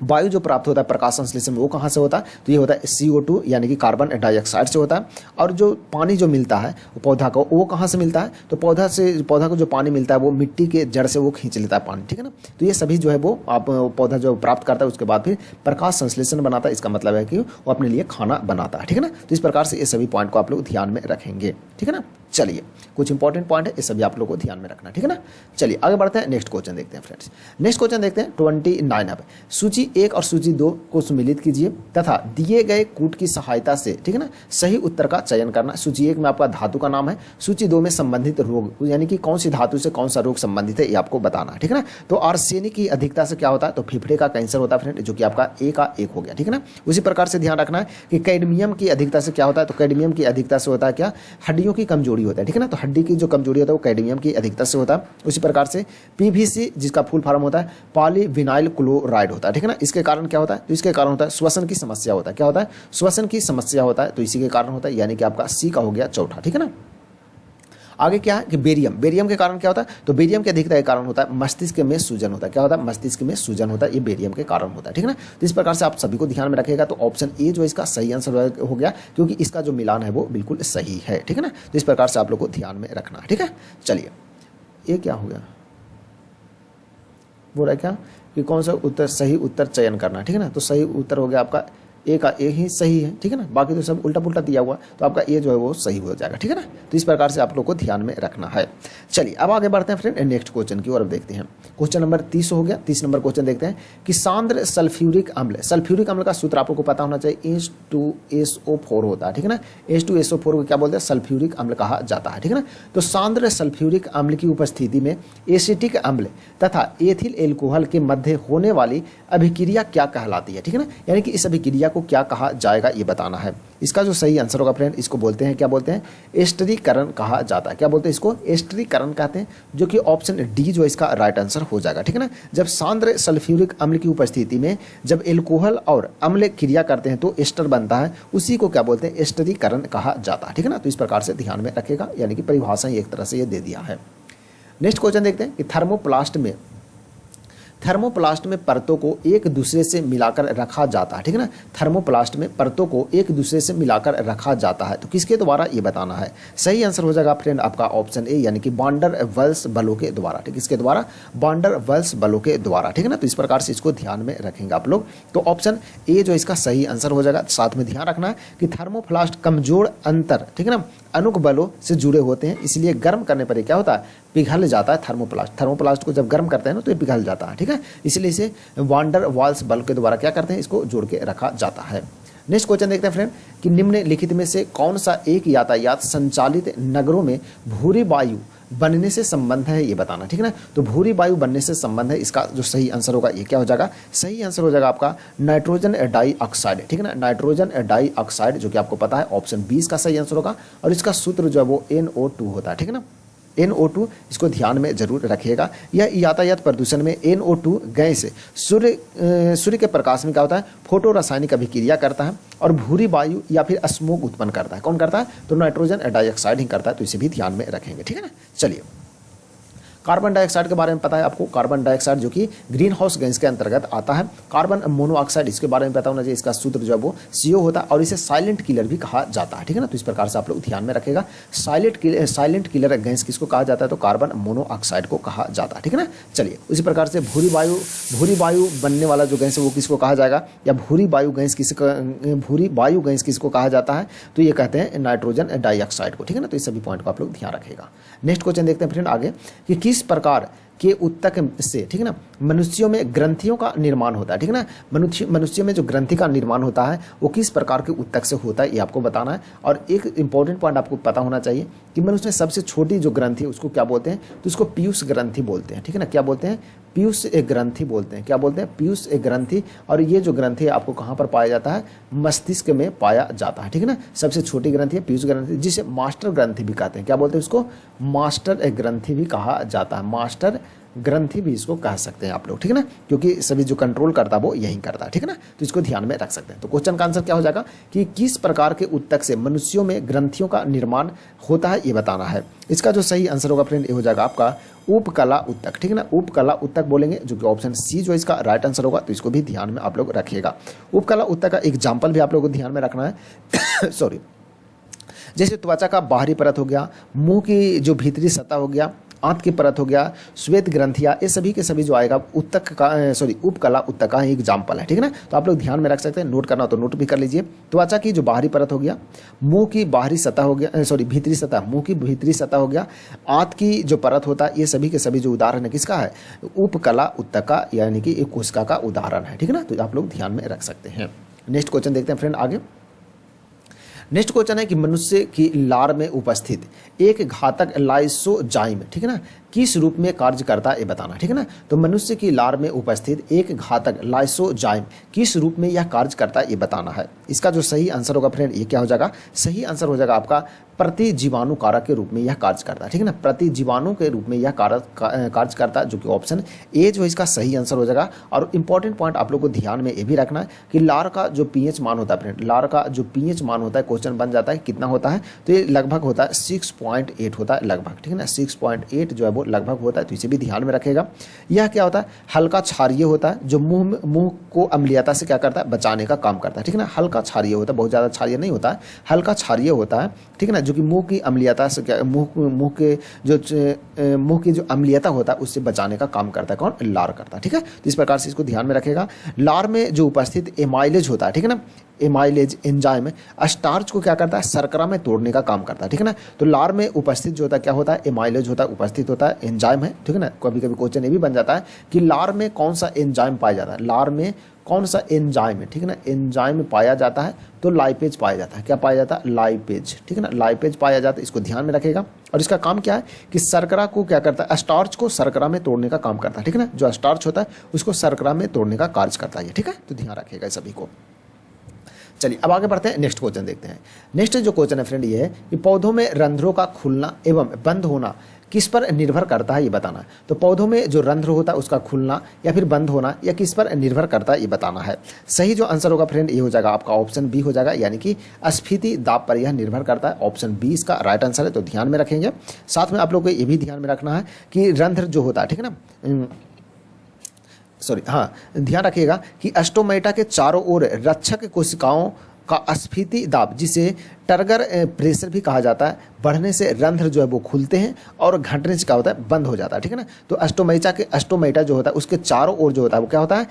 वायु जो प्राप्त होता है प्रकाश संश्लेषण में वो कहाँ से होता है, तो ये होता है CO2 यानी कि कार्बन डाइऑक्साइड से होता है। और जो पानी जो मिलता है पौधा को वो कहाँ से मिलता है, तो पौधा को जो पानी मिलता है वो मिट्टी के जड़ से वो खींच लेता है पानी, ठीक है ना। तो ये सभी जो है वो आप पौधा जो प्राप्त करता है उसके बाद फिर प्रकाश संश्लेषण बनाता है। इसका मतलब है कि वो अपने लिए खाना बनाता है, ठीक है ना। तो इस प्रकार से ये सभी पॉइंट को आप लोग ध्यान में रखेंगे, ठीक है ना। चलिए कुछ इंपॉर्टेंट पॉइंट है, ये सभी आप लोगों को ध्यान में रखना, ठीक है ना। चलिए आगे बढ़ते हैं, नेक्स्ट क्वेश्चन देखते हैं फ्रेंड्स। नेक्स्ट क्वेश्चन देखते हैं 29 अब सूची 1 और सूची 2 को सम्मिलित कीजिए तथा दिए गए कूट की सहायता से, ठीक है ना, सही उत्तर का चयन करना। सूची 1 में आपका धातु का नाम है, सूची 2 में संबंधित रोग यानी कि कौन सी धातु से कौन सा रोग संबंधित है ये आपको बताना है, ठीक है ना। तो आर्सेनिक की अधिकता से क्या होता है, तो फेफड़े का कैंसर होता है फ्रेंड, जो कि आपका A का 1 हो गया, ठीक है ना। उसी प्रकार से ध्यान रखना है कि कैडमियम की अधिकता से क्या होता है, तो कैडमियम की अधिकता से होता है क्या, हड्डियों की कमजोरी होता है, ठीक है ना। तो हड्डी की जो कमजोरी होता है वो कैडमियम की अधिकता से होता है। उसी प्रकार से PVC जिसका फुल फॉर्म होता है पॉलीविनाइल क्लोराइड होता है, ठीक है ना। इसके कारण क्या होता है, तो इसके कारण होता है श्वसन की समस्या होता है। क्या होता है, श्वसन की समस्या होता है, तो इसी के कारण होता है, यानी कि आपका C का हो गया चौथा, ठीक है ना। आगे क्या है कि बेरियम के कारण क्या होता है, तो बेरियम की अधिकता के कारण होता है मस्तिष्क में सूजन होता है। क्या होता है, मस्तिष्क में सूजन होता है, ये बेरियम के कारण होता है, ठीक है ना। तो इस प्रकार से आप सभी को ध्यान में रखेगा। तो ऑप्शन A जो इसका सही आंसर हो गया, क्योंकि इसका जो मिलान है वो बिल्कुल सही है, ठीक है ना। तो इस प्रकार से आप लोग को ध्यान में रखना है, ठीक है। चलिए ये क्या हो गया, बोल रहा है क्या कि कौन सा उत्तर सही उत्तर चयन करना, ठीक है ना। तो सही उत्तर हो गया आपका A का A ही सही है, ठीक है ना। बाकी तो सब उल्टा पुल्टा दिया हुआ, तो आपका A जो है वो सही हो जाएगा, ठीक है ना। तो इस प्रकार से आप लोग को ध्यान में रखना है। चलिए अब आगे बढ़ते हैं फ्रेंड नेक्स्ट क्वेश्चन की ओर। अब देखते हैं क्वेश्चन नंबर 30 हो गया। 30 नंबर क्वेश्चन देखते हैं कि सांद्र सल्फ्यूरिक अम्ल का सूत्र आपको पता होना चाहिए, H2SO4 होता है, ठीक है ना। H2SO4 को क्या बोलते हैं, सल्फ्यूरिक अम्ल कहा जाता है, ठीक है ना। तो सांद्र सल्फ्यूरिक अम्ल की उपस्थिति में एसिटिक अम्ल तथा एथिल एल्कोहल के मध्य होने वाली अभिक्रिया क्या कहलाती है, ठीक है ना। यानी कि इस अभिक्रिया को क्या कहा जाएगा ये बताना है। इसका जो सही आंसर होगा फ्रेंड, इसको बोलते हैं, क्या बोलते हैं, एस्टरीकरण कहा जाता है। क्या बोलते हैं इसको, एस्टरीकरण कहते हैं, जो कि ऑप्शन D जो इसका राइट आंसर हो जाएगा, ठीक है ना। जब सांद्र सल्फ्यूरिक अम्ल की उपस्थिति में जब एल्कोहल और अम्ल क्रिया करते हैं तो एस्टर बनता है, उसी को क्या बोलते हैं, एस्टरीकरण कहा जाता है, ठीक है ना। तो इस प्रकार से ध्यान में रखेगा, यानी कि परिभाषा एक तरह से ये दे दिया है। नेक्स्ट क्वेश्चन देखते हैं कि थर्मोप्लास्ट में परतों को एक दूसरे से मिलाकर रखा जाता है, ठीक है ना। थर्मोप्लास्ट में परतों को एक दूसरे से मिलाकर रखा जाता है, तो किसके द्वारा ये बताना है। सही आंसर हो जाएगा फ्रेंड आपका ऑप्शन A, यानी कि वांडर वाल्स बलों के द्वारा, ठीक है। किसके द्वारा, वांडर वाल्स बलों के द्वारा, ठीक है ना। तो इस प्रकार से इसको ध्यान में रखेंगे आप लोग। तो ऑप्शन A जो इसका सही आंसर हो जाएगा। साथ में ध्यान रखना है कि थर्मोप्लास्ट कमजोर अंतर, ठीक है ना, अनुक बलों से जुड़े होते हैं, इसलिए गर्म करने पर क्या होता है, पिघल जाता है थर्मोप्लास्ट को जब गर्म करते हैं ना तो ये पिघल जाता है, ठीक है। इसलिए इसे वांडर वाल्स बल के द्वारा क्या करते हैं, इसको जोड़ के रखा जाता है। नेक्स्ट क्वेश्चन देखते हैं फ्रेंड कि निम्नलिखित में से कौन सा एक यातायात संचालित नगरों में भूरी वायु बनने से संबंध है ये बताना, ठीक है ना। तो भूरी वायु बनने से संबंध है, इसका जो सही आंसर होगा ये क्या हो जाएगा, सही आंसर हो जाएगा आपका नाइट्रोजन डाइऑक्साइड, ठीक है ना। नाइट्रोजन डाइऑक्साइड जो कि आपको पता है ऑप्शन 20 का सही आंसर होगा, और इसका सूत्र जो है वो NO2 होता है, ठीक है ना। NO2 इसको ध्यान में जरूर रखिएगा। यह यातायात प्रदूषण में NO2 गैस सूर्य के प्रकाश में क्या होता है, फोटो रासायनिक अभिक्रिया करता है और भूरी वायु या फिर स्मोक उत्पन्न करता है। कौन करता है, तो नाइट्रोजन डाइऑक्साइड ही करता है, तो इसे भी ध्यान में रखेंगे, ठीक है ना। चलिए, कार्बन डाइऑक्साइड के बारे में पता है आपको, कार्बन डाइऑक्साइड जो कि ग्रीन हाउस गैस के अंतर्गत आता है। कार्बन मोनोऑक्साइड इसके बारे में पता होना चाहिए, इसका सूत्र जो है वो CO होता है और इसे साइलेंट किलर भी कहा जाता है, ठीक है ना। तो इस प्रकार से आप लोग ध्यान में रखेगा, साइलेंट किलर गैस किसको कहा जाता है, तो कार्बन मोनोऑक्साइड को कहा जाता है, ठीक है ना। चलिए, उसी प्रकार से भूरी वायु बनने वाला जो गैस है वो किसको कहा जाएगा, या भूरी वायु गैस किसको कहा जाता है, तो ये कहते हैं नाइट्रोजन डाइऑक्साइड को, ठीक है ना। तो इस सभी पॉइंट को आप लोग ध्यान रखेगा। नेक्स्ट क्वेश्चन देखते हैं फ्रेंड आगे, कि किस प्रकार के उत्तक से, ठीक है ना, मनुष्यों में ग्रंथियों का निर्माण होता है, ठीक है ना। मनुष्य में जो ग्रंथि का निर्माण होता है वो किस प्रकार के उत्तक से होता है, ये आपको बताना है। और एक इंपॉर्टेंट पॉइंट आपको पता होना चाहिए कि मनुष्य में सबसे छोटी जो ग्रंथि है उसको क्या बोलते हैं, तो उसको पीयूष ग्रंथि बोलते हैं, ठीक है ना। क्या बोलते हैं, पीयूष एक ग्रंथि बोलते हैं। क्या बोलते हैं, पीयूष एक ग्रंथि। और ये जो ग्रंथि आपको कहाँ पर पाया जाता है, मस्तिष्क में पाया जाता है, ठीक है ना। सबसे छोटी ग्रंथि है पीयूष ग्रंथि, जिसे मास्टर ग्रंथि भी कहते हैं। क्या बोलते हैं उसको, मास्टर ग्रंथि भी कहा जाता है, मास्टर ग्रंथि भी इसको कह सकते हैं आप लोग, ठीक है ना, क्योंकि सभी जो कंट्रोल करता है वो यही करता है, ठीक है ना। तो इसको ध्यान में रख सकते हैं। तो क्वेश्चन का आंसर क्या हो जाएगा कि किस प्रकार के उत्तक से मनुष्यों में ग्रंथियों का निर्माण होता है, ये बताना है। इसका जो सही आंसर होगा फ्रेंड ये हो जाएगा आपका उपकला उत्तक, ठीक है ना। उपकला उत्तक बोलेंगे, जो कि ऑप्शन सी जो इसका राइट आंसर होगा, तो इसको भी ध्यान में आप लोग रखिएगा। उपकला उत्तक का एग्जाम्पल भी आप लोगों को ध्यान में रखना है सॉरी, जैसे त्वचा का बाहरी परत हो गया, मुंह की जो भीतरी सतह हो गया, आंत की परत हो गया, श्वेत ग्रंथियां, ये सभी के सभी जो आएगा उत्तक का उपकला उत्तक का एग्जाम्पल है, ठीक है ना। तो आप लोग ध्यान में रख सकते हैं, नोट करना हो तो नोट भी कर लीजिए। त्वचा की जो बाहरी परत हो गया, मुंह की बाहरी सतह हो गया, भीतरी सतह, मुंह की भीतरी सतह हो गया, आंत की जो परत होता है, ये सभी के सभी जो उदाहरण है किसका है, उपकला उत्तक का, यानी कि एक कोशिका का उदाहरण है, ठीक है ना। तो आप लोग ध्यान में रख सकते हैं। नेक्स्ट क्वेश्चन देखते हैं फ्रेंड आगे। नेक्स्ट क्वेश्चन है कि मनुष्य की लार में उपस्थित एक घातक लाइसोजाइम, ठीक है ना, किस रूप में कार्य करता है ये बताना, ठीक है ना। तो मनुष्य की लार में उपस्थित एक घातक लाइसोजाइम किस रूप में यह कार्य करता है ये बताना है। इसका जो सही आंसर होगा फ्रेंड ये क्या हो जाएगा, सही आंसर हो जाएगा आपका प्रतिजीवाणु कारक के रूप में यह कार्य करता है, ठीक है ना। प्रतिजीवाणु के रूप में यह कार्य करता है, जो कि ऑप्शन ए जो इसका सही आंसर हो जाएगा। और इंपॉर्टेंट पॉइंट आप लोग को ध्यान में ये भी रखना है कि लार का जो पीएच मान होता है फ्रेंड, लार का जो पीएच मान होता है, क्वेश्चन बन जाता है कितना होता है, तो ये लगभग होता है 6.8 होता है लगभग, ठीक है ना। 6.8 जो है वो लगभग होता है, तो इसे भी ध्यान में रखेगा। यह क्या होता है, हल्का क्षारीय होता है, जो मुंह को अम्लीयता से क्या करता है, बचाने का काम करता है, ठीक है ना। हल्का क्षारीय होता है, बहुत ज़्यादा क्षारीय नहीं होता है, हल्का क्षारीय होता है, ठीक है ना, जो कि मुंह की अम्लीयता से क्या मुंह की जो अम्लीयता होता है उससे बचाने का काम करता है, कौन, लार करता है, ठीक है। तो इस प्रकार से इसको ध्यान में रखेगा। लार में जो उपस्थित एमाइलेज होता है, ठीक है ना, एमाइलेज एंजाइम स्टार्च को क्या करता है, शर्करा में तोड़ने का काम करता है, ठीक है ना। तो लार में उपस्थित जो होता है क्या होता है, एमाइलेज होता है, उपस्थित होता है, एंजाइम है, ठीक है ना। कभी कभी क्वेश्चन ये भी बन जाता है कि लार में कौन सा एंजाइम पाया जाता है, लार में कौन सा एंजाइम है, ठीक है ना, एंजाइम पाया जाता है, तो लाइपेज पाया जाता है। क्या पाया जाता है, लाइपेज, ठीक है ना, लाइपेज पाया जाता है, इसको ध्यान में रखेगा। और इसका काम क्या है कि शर्करा को क्या करता है, स्टार्च को शर्करा में तोड़ने का काम करता है, ठीक है ना। जो स्टार्च होता है उसको शर्करा में तोड़ने का कार्य करता है, ठीक है। तो ध्यान रखेगा सभी को। चलिए अब आगे बढ़ते हैं, नेक्स्ट क्वेश्चन देखते हैं। नेक्स्ट जो क्वेश्चन है फ्रेंड ये है कि पौधों में रंध्रों का खुलना एवं बंद होना किस पर निर्भर करता है ये बताना है। तो पौधों में जो रंध्र होता है उसका खुलना या फिर बंद होना या किस पर निर्भर करता है ये बताना है। सही जो आंसर होगा फ्रेंड ये हो जाएगा आपका ऑप्शन बी हो जाएगा, यानी कि स्फीति दाब पर यह निर्भर करता है। ऑप्शन बी इसका राइट आंसर है, तो ध्यान में रखेंगे। साथ में आप लोग को ये भी ध्यान में रखना है कि रंध्र जो होता है, ठीक है ना, ध्यान रखिएगा कि स्टोमेटा के चारों ओर रक्षक कोशिकाओं का स्फीति दाब, जिसे टर्गर प्रेशर भी कहा जाता है, बढ़ने से रंध्र जो है वो खुलते हैं और घटने से क्या होता है, बंद हो जाता है, ठीक है ना। तो स्टोमेटा जो होता है उसके चारों ओर जो होता है वो क्या होता है,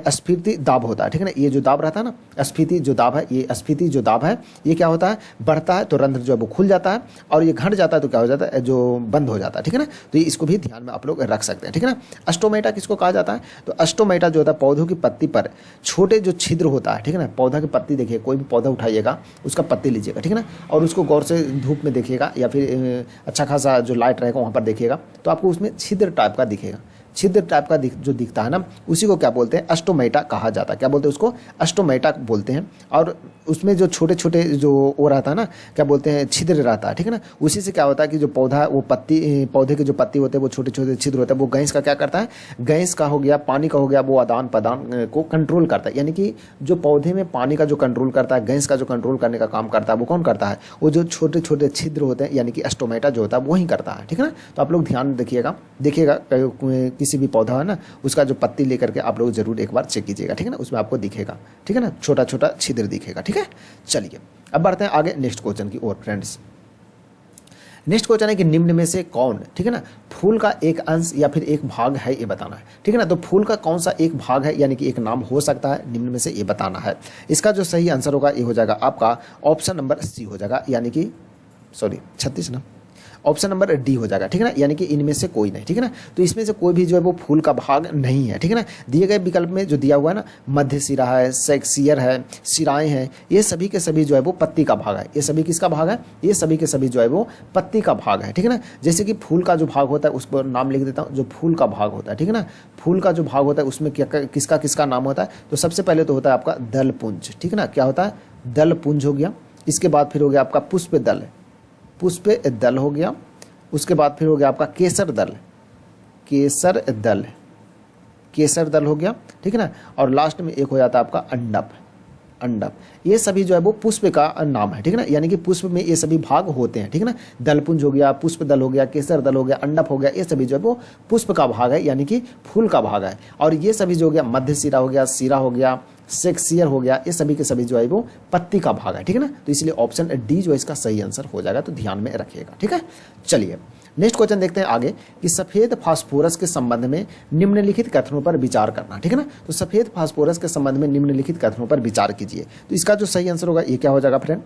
स्फीति दाब होता है, ठीक है ना। ये जो दाब रहता है ना, स्फीति जो दाब है, ये स्फीति जो दाब है ये क्या होता है, बढ़ता है तो रंध्र जो है वो खुल जाता है, और ये घट जाता है तो क्या हो जाता है, जो बंद हो जाता है, ठीक है ना। तो इसको भी ध्यान में आप लोग रख सकते हैं, ठीक है ना। स्टोमेटा किसको कहा जाता है, तो स्टोमेटा जो होता है पौधों की पत्ती पर छोटे जो छिद्र होता है, ठीक है ना। पौधा की पत्ती देखिए, कोई भी पौधा उठाइएगा उसका पत्ती लीजिएगा, ठीक है ना, और उसको गौर से धूप में देखिएगा या फिर अच्छा खासा जो लाइट रहेगा वहाँ पर देखिएगा, तो आपको उसमें छिद्र टाइप का दिखेगा। छिद्र टाइप का जो दिखता है ना, उसी को क्या बोलते हैं, अस्टोमेटा कहा जाता है। क्या बोलते हैं उसको, अस्टोमेटा बोलते हैं। और उसमें जो छोटे छोटे जो वो रहता है ना, क्या बोलते हैं, छिद्र रहता है, ठीक है ना। उसी से क्या होता है कि जो पौधा है वो पौधे के जो पत्ती होते हैं वो छोटे छोटे छिद्र होते हैं, वो गैस का क्या करता है, गैस का हो गया, पानी का हो गया, वो आदान प्रदान को कंट्रोल करता है। यानी कि जो पौधे में पानी का जो कंट्रोल करता है, गैस का जो कंट्रोल करने का काम करता है, वो कौन करता है, वो जो छोटे छोटे छिद्र होते हैं यानी कि अस्टोमेटा जो होता है वही करता है, ठीक है ना। तो आप लोग ध्यान देखिएगा किसी भी पौधा है ना, उसका जो पत्ती लेकर के आप लोग जरूर एक बार चेक कीजिएगा, ठीक है ना। उसमें आपको दिखेगा, ठीक है ना, छोटा छोटा छिद्र दिखेगा, ठीक है। चलिए अब बढ़ते हैं आगे नेक्स्ट क्वेश्चन की ओर फ्रेंड्स। नेक्स्ट क्वेश्चन है कि निम्न में से कौन, ठीक है ना, फूल का एक अंश या फिर एक भाग है, ये बताना है, ठीक है ना। तो फूल का कौन सा एक भाग है यानी कि एक नाम हो सकता है निम्न में से, ये बताना है। इसका जो सही आंसर होगा ये हो जाएगा आपका ऑप्शन नंबर सी हो जाएगा, यानी कि 36 ना, ऑप्शन नंबर डी हो जाएगा, ठीक है ना, यानी कि इनमें से कोई नहीं, ठीक है ना। तो इसमें से कोई भी जो है वो फूल का भाग नहीं है, ठीक है ना। दिए गए विकल्प में जो दिया हुआ है ना, मध्य सिरा है, सेक्सियर है, सिराएं हैं, ये सभी के सभी जो है वो पत्ती का भाग है। ये सभी किसका भाग है, ये सभी के सभी जो है वो पत्ती का भाग है, ठीक है ना। जैसे कि फूल का जो भाग होता है उसको नाम लिख देता हूँ, जो फूल का भाग होता है, ठीक है ना, फूल का जो भाग होता है उसमें क्या किसका किसका नाम होता है। तो सबसे पहले तो होता है आपका दल पुंज, ठीक है ना, क्या होता है, दल पुंज हो गया। इसके बाद फिर हो गया आपका पुष्प दल, पुष्प दल हो गया। उसके बाद फिर हो गया आपका केसर दल, केसर दल, केसर दल हो गया, ठीक है ना। और लास्ट में एक हो जाता है आपका अंडप, अंडप। ये सभी जो है वो पुष्प का नाम है, ठीक है ना, यानी कि पुष्प में ये सभी भाग होते हैं, ठीक है ना। दलपुंज हो गया, पुष्प दल हो गया, केसर दल हो गया, अंडप हो गया, ये सभी जो है वो पुष्प का भाग है यानी कि फूल का भाग है। और ये सभी जो हो गया मध्य सिरा हो गया, सिरा हो गया, सेक्सियर हो गया, ये सभी के सभी जो है वो पत्ती का भाग है, ठीक है ना। तो इसलिए ऑप्शन डी जो है इसका सही आंसर हो जाएगा, तो ध्यान में रखिएगा, ठीक है। चलिए नेक्स्ट क्वेश्चन देखते हैं आगे कि सफेद फास्फोरस के संबंध में निम्नलिखित कथनों पर विचार करना, ठीक है ना। तो सफेद फास्फोरस के संबंध में निम्नलिखित कथनों पर विचार कीजिए। तो इसका जो सही आंसर होगा ये क्या हो जाएगा फ्रेंड,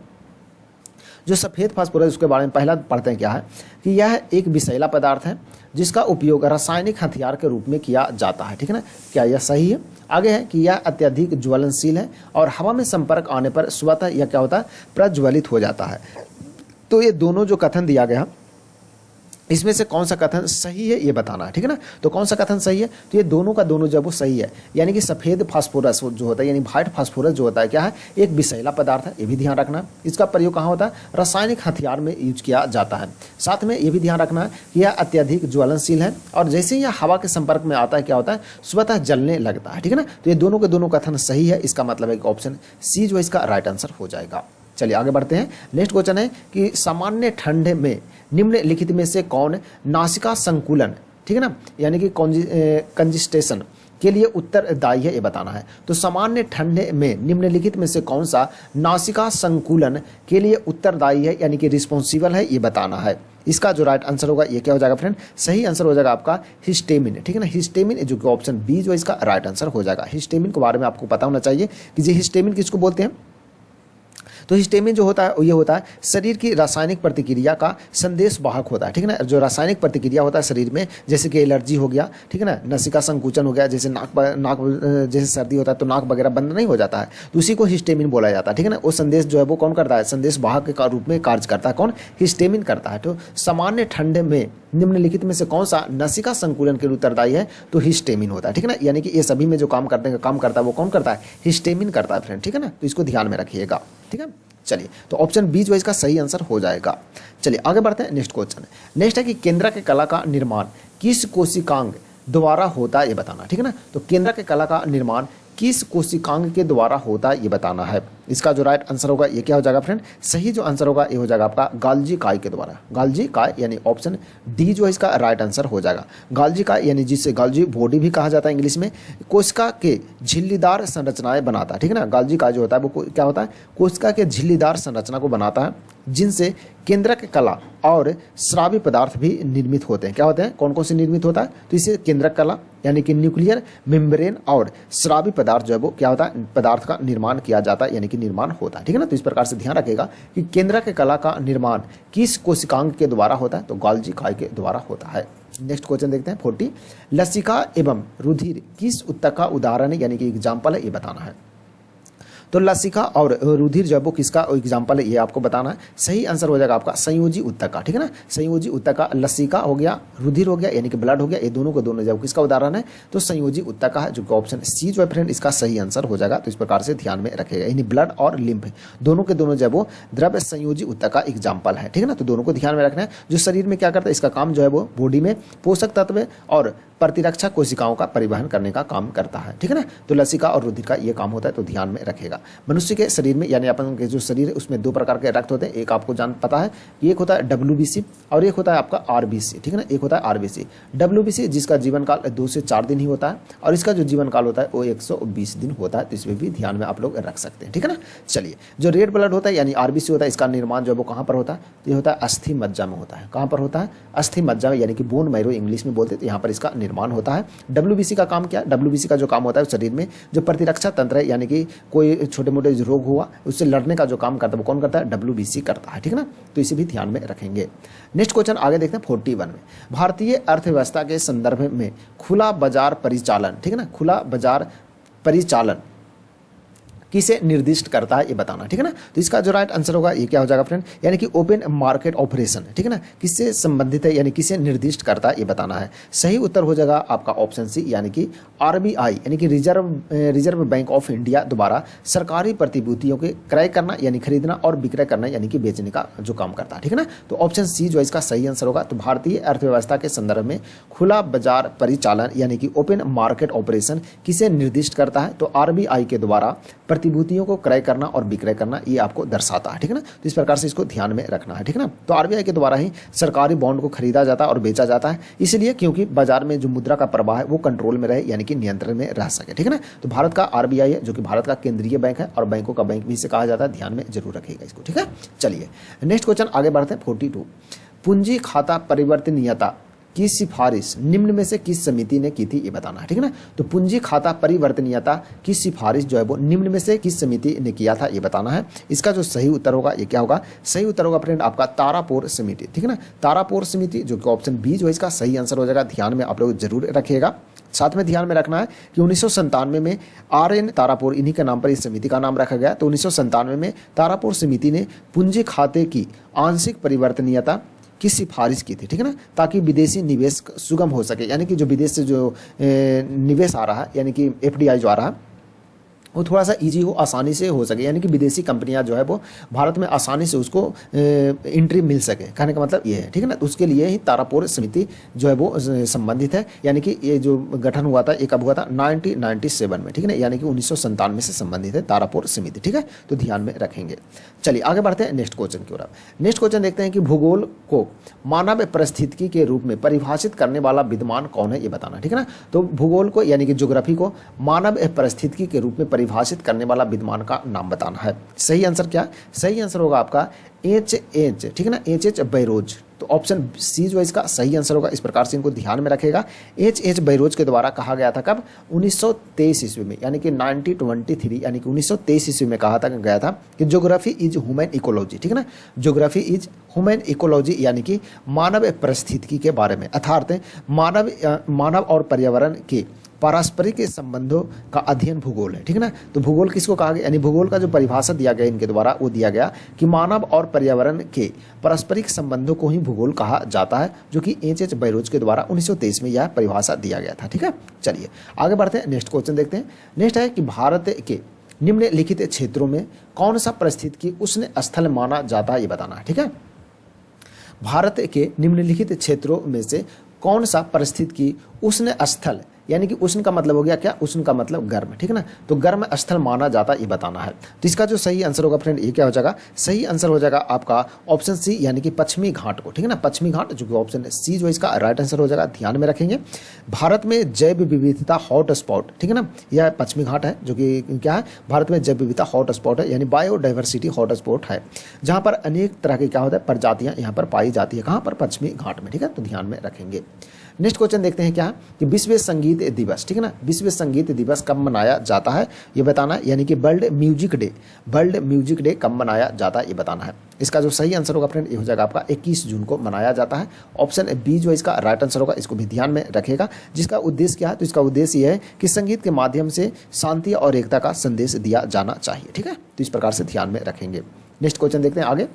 जो सफेद फास्फोरस उसके बारे में पहला पढ़ते हैं क्या है कि यह एक विषैला पदार्थ है जिसका उपयोग रासायनिक हथियार के रूप में किया जाता है, ठीक है ना। क्या यह सही है। आगे है कि यह अत्यधिक ज्वलनशील है और हवा में संपर्क आने पर स्वतः यह क्या होता है, प्रज्वलित हो जाता है। तो ये दोनों जो कथन दिया गया इसमें से कौन सा कथन सही है ये बताना है, ठीक है ना। तो कौन सा कथन सही है, तो ये दोनों का दोनों जब वो सही है, यानी कि सफेद फास्फोरस जो होता है यानी व्हाइट फास्फोरस जो होता है क्या है, एक विषैला पदार्थ है, ये भी ध्यान रखना। इसका प्रयोग कहाँ होता है, रासायनिक हथियार में यूज किया जाता है। साथ में ये भी ध्यान रखना है कि यह अत्यधिक ज्वलनशील है और जैसे ही यह हवा के संपर्क में आता है क्या होता है, स्वतः जलने लगता है, ठीक है ना। तो ये दोनों के दोनों कथन सही है, इसका मतलब है कि ऑप्शन सी जो इसका राइट आंसर हो जाएगा। चलिए आगे बढ़ते हैं। नेक्स्ट क्वेश्चन है कि सामान्य ठंड में निम्नलिखित में से कौन नासिका संकुलन, ठीक है ना, यानी कि कंजिस्टेशन के लिए उत्तरदायी है, ये बताना है। तो सामान्य ठंड में निम्नलिखित में से कौन सा नासिका संकुलन के लिए उत्तरदायी है यानी कि रिस्पॉन्सिबल है, ये बताना है। इसका जो राइट आंसर होगा ये क्या हो जाएगा फ्रेंड, सही आंसर हो जाएगा आपका हिस्टेमिन, ठीक है ना। हिस्टेमिन जो कि ऑप्शन बी जो इसका राइट आंसर हो जाएगा। हिस्टेमिन के बारे में आपको पता होना चाहिए कि ये हिस्टेमिन किसको बोलते हैं। तो हिस्टेमिन जो होता है ये होता है शरीर की रासायनिक प्रतिक्रिया का संदेश वाहक होता है, ठीक है ना। जो रासायनिक प्रतिक्रिया होता है शरीर में, जैसे कि एलर्जी हो गया, ठीक है ना, नसिका संकुचन हो गया, जैसे नाक जैसे सर्दी होता है तो नाक वगैरह बंद नहीं हो जाता है, तो उसी को हिस्टेमिन बोला जाता है, ठीक है ना। वो संदेश जो है वो कौन करता है, संदेश वाहक के रूप में कार्य करता है, कौन, हिस्टेमिन करता है। तो सामान्य ठंड में निम्नलिखित में से कौन सा नसिका संकुलन के लिए उत्तरदायी है, तो हिस्टेमिन होता है, ठीक है ना। यानी कि ये सभी में जो काम करने का काम करता है वो कौन करता है, हिस्टेमिन करता है फ्रेंड, ठीक है ना। तो इसको ध्यान में रखिएगा, ठीक है। चलिए तो ऑप्शन बी जो इसका सही आंसर हो जाएगा। चलिए आगे बढ़ते हैं। नेक्स्ट क्वेश्चन नेक्स्ट है कि केंद्र के कला का निर्माण किस कोशिकांग द्वारा होता है, ये बताना, ठीक है ना। तो केंद्र के कला का निर्माण किस कोशिकांग के द्वारा होता है ये बताना है। इसका जो राइट आंसर होगा ये क्या हो जाएगा फ्रेंड, सही जो आंसर होगा ये हो जाएगा आपका गाल्जी काय के द्वारा। गाल्जी काय यानी ऑप्शन डी जो है इसका राइट आंसर हो जाएगा। गाल्जी काय यानी जिससे गाल्जी बॉडी भी कहा जाता है इंग्लिश में, कोशिका के झिल्लीदार संरचनाएं बनाता है, ठीक है ना। गाल्जी काय जो होता है वो क्या होता है, कोशिका के झिल्लीदार संरचना को बनाता है जिनसे केंद्रक कला और स्रावी पदार्थ भी निर्मित होते हैं। क्या होते हैं, कौन कौन से निर्मित होता है, तो इसे केंद्रक कला यानी कि न्यूक्लियर मेम्ब्रेन और स्रावी पदार्थ जो है वो क्या होता है, पदार्थ का निर्माण किया जाता है यानी कि निर्माण होता है, ठीक है ना। तो इस प्रकार से ध्यान रखेगा कि केंद्रक कला का निर्माण किस कोशिकांग के द्वारा होता है, तो गाल्जी काय के द्वारा होता है। नेक्स्ट क्वेश्चन देखते हैं 40, लसिका एवं रुधिर किस उत्तक का उदाहरण है यानी कि एग्जाम्पल है, ये बताना है। तो लसिका और रुधिर जो है वो किसका एग्जाम्पल है ये आपको बताना है। सही आंसर हो जाएगा आपका संयोजी ऊतक, ठीक है ना। संयोजी ऊतक, लसिका हो गया, रुधिर हो गया यानी कि ब्लड हो गया, ये दोनों को दोनों जब किसका उदाहरण है तो संयोजी ऊतक है, जो कि ऑप्शन सी जो है फ्रेंड इसका सही आंसर हो जाएगा। तो इस प्रकार से ध्यान में रखेगा, यानी ब्लड और लिम्फ दोनों के दोनों जो है वो द्रव संयोजी ऊतक का एग्जाम्पल है, ठीक है ना। तो दोनों को ध्यान में रखना है। जो शरीर में क्या करता है, इसका काम जो है वो बॉडी में पोषक तत्व और प्रतिरक्षा कोशिकाओं का परिवहन करने का काम करता है, ठीक है ना। तो लसिका और रुधिर का ये काम होता है, तो ध्यान में रखेगा। मनुष्य के शरीर में यानी अपन के जो शरीर है उसमें दो प्रकार के रक्त होते हैं, एक आपको जान पता है, एक होता है WBC और एक होता है आपका RBC, ठीक है ना। एक होता है RBC, WBC जिसका जीवन काल 2 से 4 दिन ही होता है और इसका जो जीवन काल होता है वो 120 दिन होता है। तो इसमें भी ध्यान में आप लोग रख सकते हैं, ठीक है ना। चलिए, जो रेड ब्लड होता है यानी RBC होता है, इसका निर्माण जो है वो कहाँ पर होता है, ये होता है अस्थि मज्जा में होता है। कहाँ पर होता है, अस्थि मज्जा यानी कि बोन मैरो इंग्लिश में बोलते हैं, तो यहाँ पर इसका निर्माण होता है। WBC का काम क्या, WBC का जो काम होता है शरीर में जो प्रतिरक्षा तंत्र है, यानी कि कोई छोटे मोटे रोग हुआ उससे लड़ने का जो काम करता है वो कौन करता है, WBC करता है, ठीक है ना। तो इसे भी ध्यान में रखेंगे। नेक्स्ट क्वेश्चन आगे देखते हैं 41 में। भारतीय अर्थव्यवस्था के संदर्भ में खुला बाजार परिचालन, ठीक है ना, खुला बाजार परिचालन किसे निर्दिष्ट करता है ये बताना, ठीक है ना। तो इसका जो राइट आंसर होगा ये क्या हो जाएगा फ्रेंड, यानी कि ओपन मार्केट ऑपरेशन, ठीक है ना, किससे संबंधित है यानी किसे निर्दिष्ट करता है ये बताना है। सही उत्तर हो जाएगा आपका ऑप्शन सी, यानी कि RBI यानी कि रिजर्व बैंक ऑफ इंडिया द्वारा सरकारी प्रतिभूतियों के क्रय करना यानी खरीदना और विक्रय करना यानी कि बेचने का जो काम करता है, ठीक है ना। तो ऑप्शन सी जो इसका सही आंसर होगा। तो भारतीय अर्थव्यवस्था के संदर्भ में खुला बाजार परिचालन यानी कि ओपन मार्केट ऑपरेशन किसे निर्दिष्ट करता है, तो RBI के द्वारा प्रतिभूतियों को क्रय करना और विक्रय करना ये आपको दर्शाता है, ठीक है ना। तो इस प्रकार से इसको ध्यान में रखना है, ठीक है ना। तो RBI के द्वारा ही सरकारी बॉन्ड को खरीदा जाता है और बेचा जाता है, इसलिए क्योंकि बाजार में जो मुद्रा का प्रवाह है वो कंट्रोल में रहे यानी कि नियंत्रण में रह सके, ठीक है ना। तो भारत का RBI है जो कि भारत का केंद्रीय बैंक है और बैंकों का बैंक भी इसे कहा जाता है, ध्यान में जरूर रखिएगा इसको, ठीक है। चलिए नेक्स्ट क्वेश्चन आगे बढ़ते हैं 42। पूंजी खाता परिवर्तनीयता की सिफारिश निम्न में से किस समिति ने की थी ये बताना है, ठीक है ना। तो पूंजी खाता परिवर्तनीयता की सिफारिश जो है वो निम्न में से किस समिति ने किया था ये बताना है। इसका जो सही उत्तर होगा ये क्या होगा, सही उत्तर होगा फ्रेंड आपका तारापुर समिति, ठीक है ना। तारापुर समिति जो कि ऑप्शन बी जो है इसका सही आंसर हो जाएगा, ध्यान में आप लोग जरूर रखिएगा। साथ में ध्यान में रखना है कि 1997 में RN तारापुर इन्हीं के नाम पर इस समिति का नाम रखा गया। तो 1997 में तारापुर समिति ने पूंजी खाते की आंशिक परिवर्तनीयता की सिफारिश की थी, ठीक है ना, ताकि विदेशी निवेश सुगम हो सके, यानी कि जो विदेश से जो निवेश आ रहा है यानी कि FDI जो आ रहा है वो थोड़ा सा इजी हो, आसानी से हो सके, यानी कि विदेशी कंपनियां जो है वो भारत में आसानी से उसको एंट्री मिल सके, कहने का मतलब ये है, ठीक है ना। तो उसके लिए ही तारापुर समिति जो है वो संबंधित है, यानी कि ये जो गठन हुआ था ये कब हुआ था 1997 में, ठीक है ना, यानी कि 1997 से संबंधित है तारापुर समिति, ठीक है। तो ध्यान में रखेंगे। चलिए आगे बढ़ते हैं नेक्स्ट क्वेश्चन की ओर। नेक्स्ट क्वेश्चन देखते हैं कि भूगोल को मानव परिस्थितिकी के रूप में परिभाषित करने वाला विद्वान कौन है ये बताना, ठीक है ना। तो भूगोल को यानी कि ज्योग्राफी को मानव परिस्थितिकी के रूप में परिभाषित करने वाला विद्वान का नाम बताना है। सही आंसर क्या, सही आंसर होगा आपका H.H., ठीक है ना, H.H. बैरोज। तो ऑप्शन सी जो है इसका सही आंसर होगा। इस प्रकार से इनको ध्यान में रखेगा। H.H. बैरोज के द्वारा कहा गया था कब, 1923 ईस्वी में, यानी कि 1923 यानी कि 1923 ईस्वी में कहा था गया था कि ज्योग्राफी इज ह्यूमन इकोलॉजी, ठीक है ना, ज्योग्राफी इज ह्यूमन इकोलॉजी यानी कि मानव परिस्थितिकी के बारे में, अर्थात मानव और पर्यावरण के पारस्परिक संबंधों का अध्ययन भूगोल है, ठीक है ना। तो भूगोल किसको कहा गया, यानी भूगोल का जो परिभाषा दिया गया इनके द्वारा वो दिया गया कि मानव और पर्यावरण के पारस्परिक संबंधों को ही भूगोल कहा जाता है, जो कि H.H. बैरोज के द्वारा 1923 में यह परिभाषा दिया गया था, ठीक है। चलिए आगे बढ़ते हैं, नेक्स्ट क्वेश्चन देखते हैं। नेक्स्ट है कि भारत के निम्नलिखित क्षेत्रों में कौन सा परिस्थितिकी उष्ण स्थल माना जाता है ये बताना है, ठीक है। भारत के निम्नलिखित क्षेत्रों में से कौन सा परिस्थितिकी उष्ण स्थल, यानी कि उष्ण का मतलब हो गया क्या, उष्ण का मतलब गर्म, ठीक है ना, तो गर्म स्थल माना जाता है ये बताना है। तो इसका जो सही आंसर होगा फ्रेंड ये क्या हो जाएगा, सही आंसर हो जाएगा आपका ऑप्शन सी, यानी कि पश्चिमी घाट को, ठीक है ना, पश्चिमी घाट जो कि ऑप्शन सी जो इसका राइट आंसर हो जाएगा, ध्यान में रखेंगे। भारत में जैव विविधता हॉट स्पॉट, ठीक है ना, यह पश्चिमी घाट है जो कि क्या है, भारत में जैव विविधता हॉट स्पॉट है, यानी बायोडाइवर्सिटी हॉट स्पॉट है, जहाँ पर अनेक तरह के क्या होता है प्रजातियाँ यहाँ पर पाई जाती है, कहाँ पर, पश्चिमी घाट में, ठीक है। तो ध्यान में रखेंगे। नेक्स्ट क्वेश्चन देखते हैं क्या है कि विश्व संगीत दिवस, ठीक है ना, विश्व संगीत दिवस कब मनाया जाता है ये बताना है, यानी कि world music day, world music day कब मनाया जाता है ये बताना है। इसका जो सही आंसर होगा फ्रेंड ये हो जाएगा आपका 21 जून को मनाया जाता है। ऑप्शन बी जो इसका राइट आंसर होगा, इसको भी ध्यान में रखेगा। जिसका उद्देश्य क्या है, तो इसका उद्देश्य यह है कि संगीत के माध्यम से शांति और एकता का संदेश दिया जाना चाहिए, ठीक है, तो इस प्रकार से ध्यान में रखेंगे। नेक्स्ट क्वेश्चन देखते हैं आगे।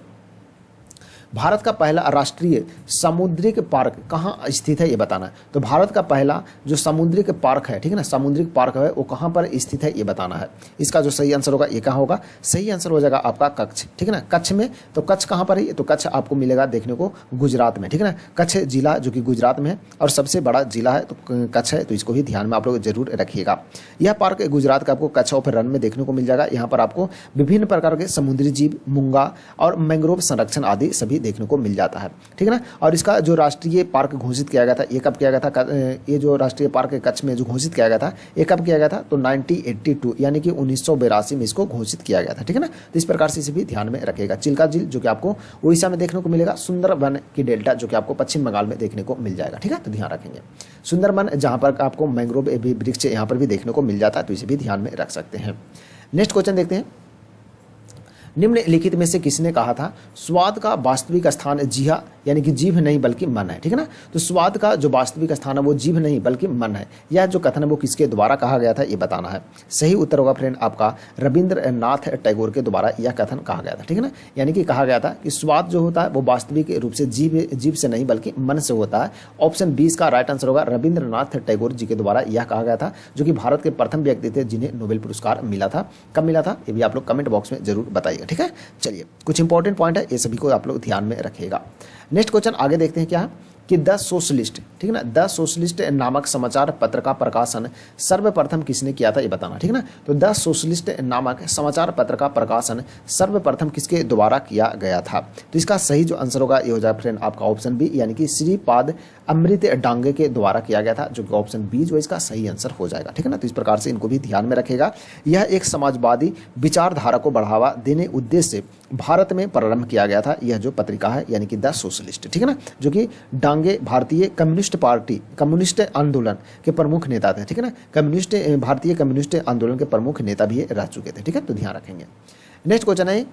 भारत का पहला राष्ट्रीय सामुद्रिक पार्क कहाँ स्थित है ये बताना है। तो भारत का पहला जो सामुद्रिक पार्क है, ठीक है ना, सामुद्रिक पार्क है वो कहाँ पर स्थित है ये बताना है। इसका जो सही आंसर होगा ये कहाँ होगा, सही आंसर हो जाएगा आपका कच्छ, ठीक है ना, कच्छ में। तो कच्छ कहाँ पर है, तो कच्छ आपको मिलेगा देखने को गुजरात में, ठीक है ना, कच्छ जिला जो कि गुजरात में है और सबसे बड़ा जिला है तो कच्छ है, तो इसको भी ध्यान में आप लोग जरूर रखिएगा। यह पार्क गुजरात का आपको कच्छ ऑफ रन में देखने को मिल जाएगा। यहाँ पर आपको विभिन्न प्रकार के समुद्री जीव, मूंगा और मैंग्रोव संरक्षण आदि सभी देखने को मिल जाता है, ठीक है ना। और इसका जो राष्ट्रीय पार्क घोषित किया गया था ये कब किया गया था, ये जो राष्ट्रीय पार्क कच्छ में जो घोषित किया गया था ये कब किया गया था, तो 1982 यानी कि 1982 में इसको घोषित किया गया था, ठीक है ना। तो इस प्रकार से इसे भी ध्यान में रखेगा। चिल्का झील जो कि आपको उड़ीसा में देखने को मिलेगा, सुंदरबन की डेल्टा जो कि आपको पश्चिम बंगाल में देखने को मिल जाएगा, ठीक है, तो ध्यान रखेंगे। सुंदरबन जहां पर आपको मैंग्रोव वृक्ष यहाँ पर भी देखने को मिल जाता है, तो इसे भी ध्यान में रख सकते हैं। नेक्स्ट क्वेश्चन देखते हैं। निम्नलिखित में से किसने कहा था स्वाद का वास्तविक स्थान जिहा यानी कि जीभ नहीं बल्कि मन है, ठीक है ना। तो स्वाद का जो वास्तविक स्थान है वो जीभ नहीं बल्कि मन है। यह जो कथन है वो किसके द्वारा कहा गया था ये बताना है। सही उत्तर होगा फ्रेंड आपका रविंद्रनाथ टैगोर के द्वारा यह कथन कहा गया था, ठीक है ना। यानी कि कहा गया था कि स्वाद जो होता है वो वास्तविक रूप से जीभ से नहीं बल्कि मन से होता है। ऑप्शन 20 का राइट आंसर होगा रविंद्रनाथ टैगोर जी के द्वारा यह कहा गया था, जो कि भारत के प्रथम व्यक्ति थे जिन्हें नोबेल पुरस्कार मिला था। कब मिला था ये भी आप लोग कमेंट बॉक्स में जरूर बताइएगा, ठीक है। चलिए कुछ इंपॉर्टेंट पॉइंट है ये सभी को आप लोग ध्यान में रखिएगा। नेक्स्ट क्वेश्चन आगे देखते हैं क्या है कि द सोशलिस्ट, ठीक है ना, द सोशलिस्ट नामक समाचार पत्र का प्रकाशन सर्वप्रथम किसने किया था ये बताना, ठीक है ना। तो द सोशलिस्ट नामक समाचार पत्र का प्रकाशन सर्वप्रथम किसके द्वारा किया गया था। तो इसका सही जो आंसर होगा ये हो जाएगा फ्रेंड आपका ऑप्शन बी यानी कि श्रीपाद अमृत डांगे के द्वारा किया गया था, जो कि ऑप्शन बी जो इसका सही आंसर हो जाएगा, ठीक है ना। तो इस प्रकार से इनको भी ध्यान में रखेगा। यह एक समाजवादी विचारधारा को बढ़ावा देने उद्देश्य से भारत में प्रारंभ किया गया था यह जो पत्रिका है यानी कि द सोशलिस्ट, ठीक है ना, जो कि डांगे भारतीय कम्युनिस्ट पार्टी कम्युनिस्ट आंदोलन के प्रमुख नेता थे, ठीक है ना, भारतीय कम्युनिस्ट आंदोलन के प्रमुख नेता भी रह चुके थे, ठीक है, तो ध्यान रखेंगे। नेक्स्ट क्वेश्चन है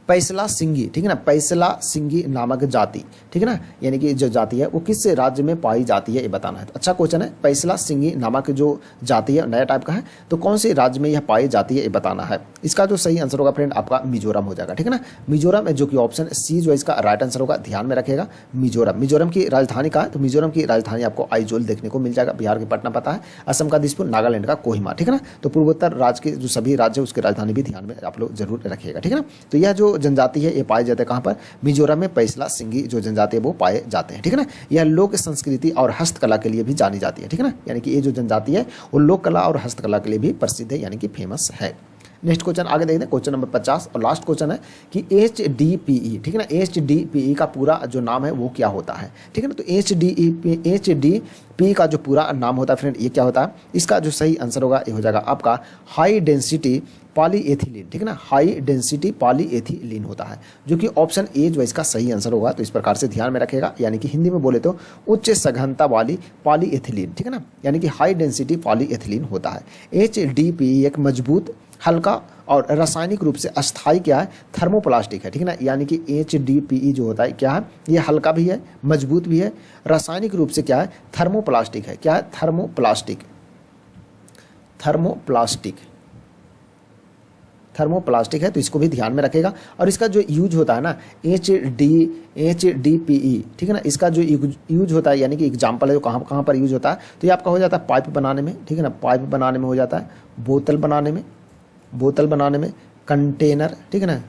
पैसला सिंगी, ठीक है ना, पैसला सिंगी नामक जाति, ठीक है ना, यानी कि जो जाति है वो किस राज्य में पाई जाती है ये बताना है। तो अच्छा क्वेश्चन है, पैसला सिंगी नामक जो जाति है नया टाइप का है तो कौन से राज्य में यह पाई जाती है ये बताना है। इसका जो सही आंसर होगा फ्रेंड आपका मिजोरम हो जाएगा, ठीक है ना, मिजोरम जो कि ऑप्शन सी जो इसका राइट आंसर होगा, ध्यान में रखेगा मिजोरम। मिजोरम की राजधानी का है तो मिजोरम की राजधानी आपको आइजोल देखने को मिल जाएगा, बिहार के पटना पता है, असम का दिसपुर, नागालैंड का कोहिमा, ठीक है ना। तो पूर्वोत्तर राज्य के जो सभी राज्य है उसकी राजधानी भी ध्यान में आप लोग जरूर रखिएगा, ठीक है ना। तो यह जो जनजाति है ये पाए जाते हैं कहाँ पर, मिजोरम में पैसला सिंगी जो जनजाति है वो पाए जाते हैं, ठीक है ना। यह लोक संस्कृति और हस्तकला के लिए भी जानी जाती है, ठीक है ना, यानी कि ये जो जनजाति है वो लोक कला और हस्तकला के लिए भी प्रसिद्ध है यानी कि फेमस है। नेक्स्ट क्वेश्चन आगे देखते हैं, क्वेश्चन नंबर 50 और लास्ट क्वेश्चन है कि HDPE, ठीक है ना, HDPE का पूरा जो नाम है वो क्या होता है, ठीक है ना। तो HDPE का जो पूरा नाम होता है फ्रेंड ये क्या होता है। इसका जो सही आंसर होगा ये हो जाएगा आपका हाई डेंसिटी पॉलीएथिलीन, ठीक है ना, हाई डेंसिटी पॉलीएथिलीन होता है, जो कि ऑप्शन ए जो इसका सही आंसर होगा। तो इस प्रकार से ध्यान में रखेगा, यानी कि हिंदी में बोले तो उच्च सघनता वाली पॉलीएथिलीन, ठीक है ना, यानी कि हाई डेंसिटी पॉलीएथिलीन होता है। HDPE एक मजबूत, हल्का और रासायनिक रूप से अस्थायी क्या है, थर्मोप्लास्टिक है, ठीक है ना, यानी कि HDPE जो होता है क्या है, ये हल्का भी है, मजबूत भी है, रासायनिक रूप से क्या है, थर्मोप्लास्टिक है। क्या है, थर्मोप्लास्टिक, थर्मोप्लास्टिक है, तो इसको भी ध्यान में रखेगा। और इसका जो यूज होता है ना HDPE, ठीक है ना, इसका जो यूज होता है यानी कि एग्जाम्पल है जो कहाँ पर यूज होता है, तो ये आपका हो जाता है पाइप बनाने में, ठीक है ना, पाइप बनाने में हो जाता है, बोतल बनाने में, कंटेनर, ठीक है ना,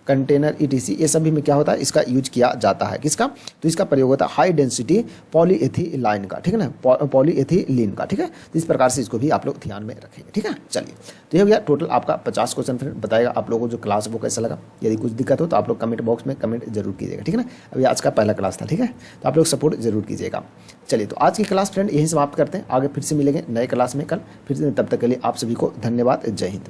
कंटेनर ETC ये सभी में क्या होता है इसका यूज किया जाता है। किसका, तो इसका प्रयोग होता है हाई डेंसिटी पॉलीएथिलीन का, ठीक है ना, पॉलीएथिलीन का, ठीक है। तो इस प्रकार से इसको भी आप लोग ध्यान में रखेंगे, ठीक है। चलिए तो ये हो गया टोटल आपका 50 क्वेश्चन। फ्रेंड बताएगा आप लोगों को जो क्लास वो कैसा लगा। यदि कुछ दिक्कत हो तो आप लोग कमेंट बॉक्स में कमेंट जरूर कीजिएगा, ठीक है ना। अभी आज का पहला क्लास था, ठीक है, तो आप लोग सपोर्ट जरूर कीजिएगा। चलिए तो आज की क्लास फ्रेंड यहीं समाप्त करते हैं, आगे फिर से मिलेंगे नए क्लास में कल फिर से, तब तक के लिए आप सभी को धन्यवाद, जय हिंद।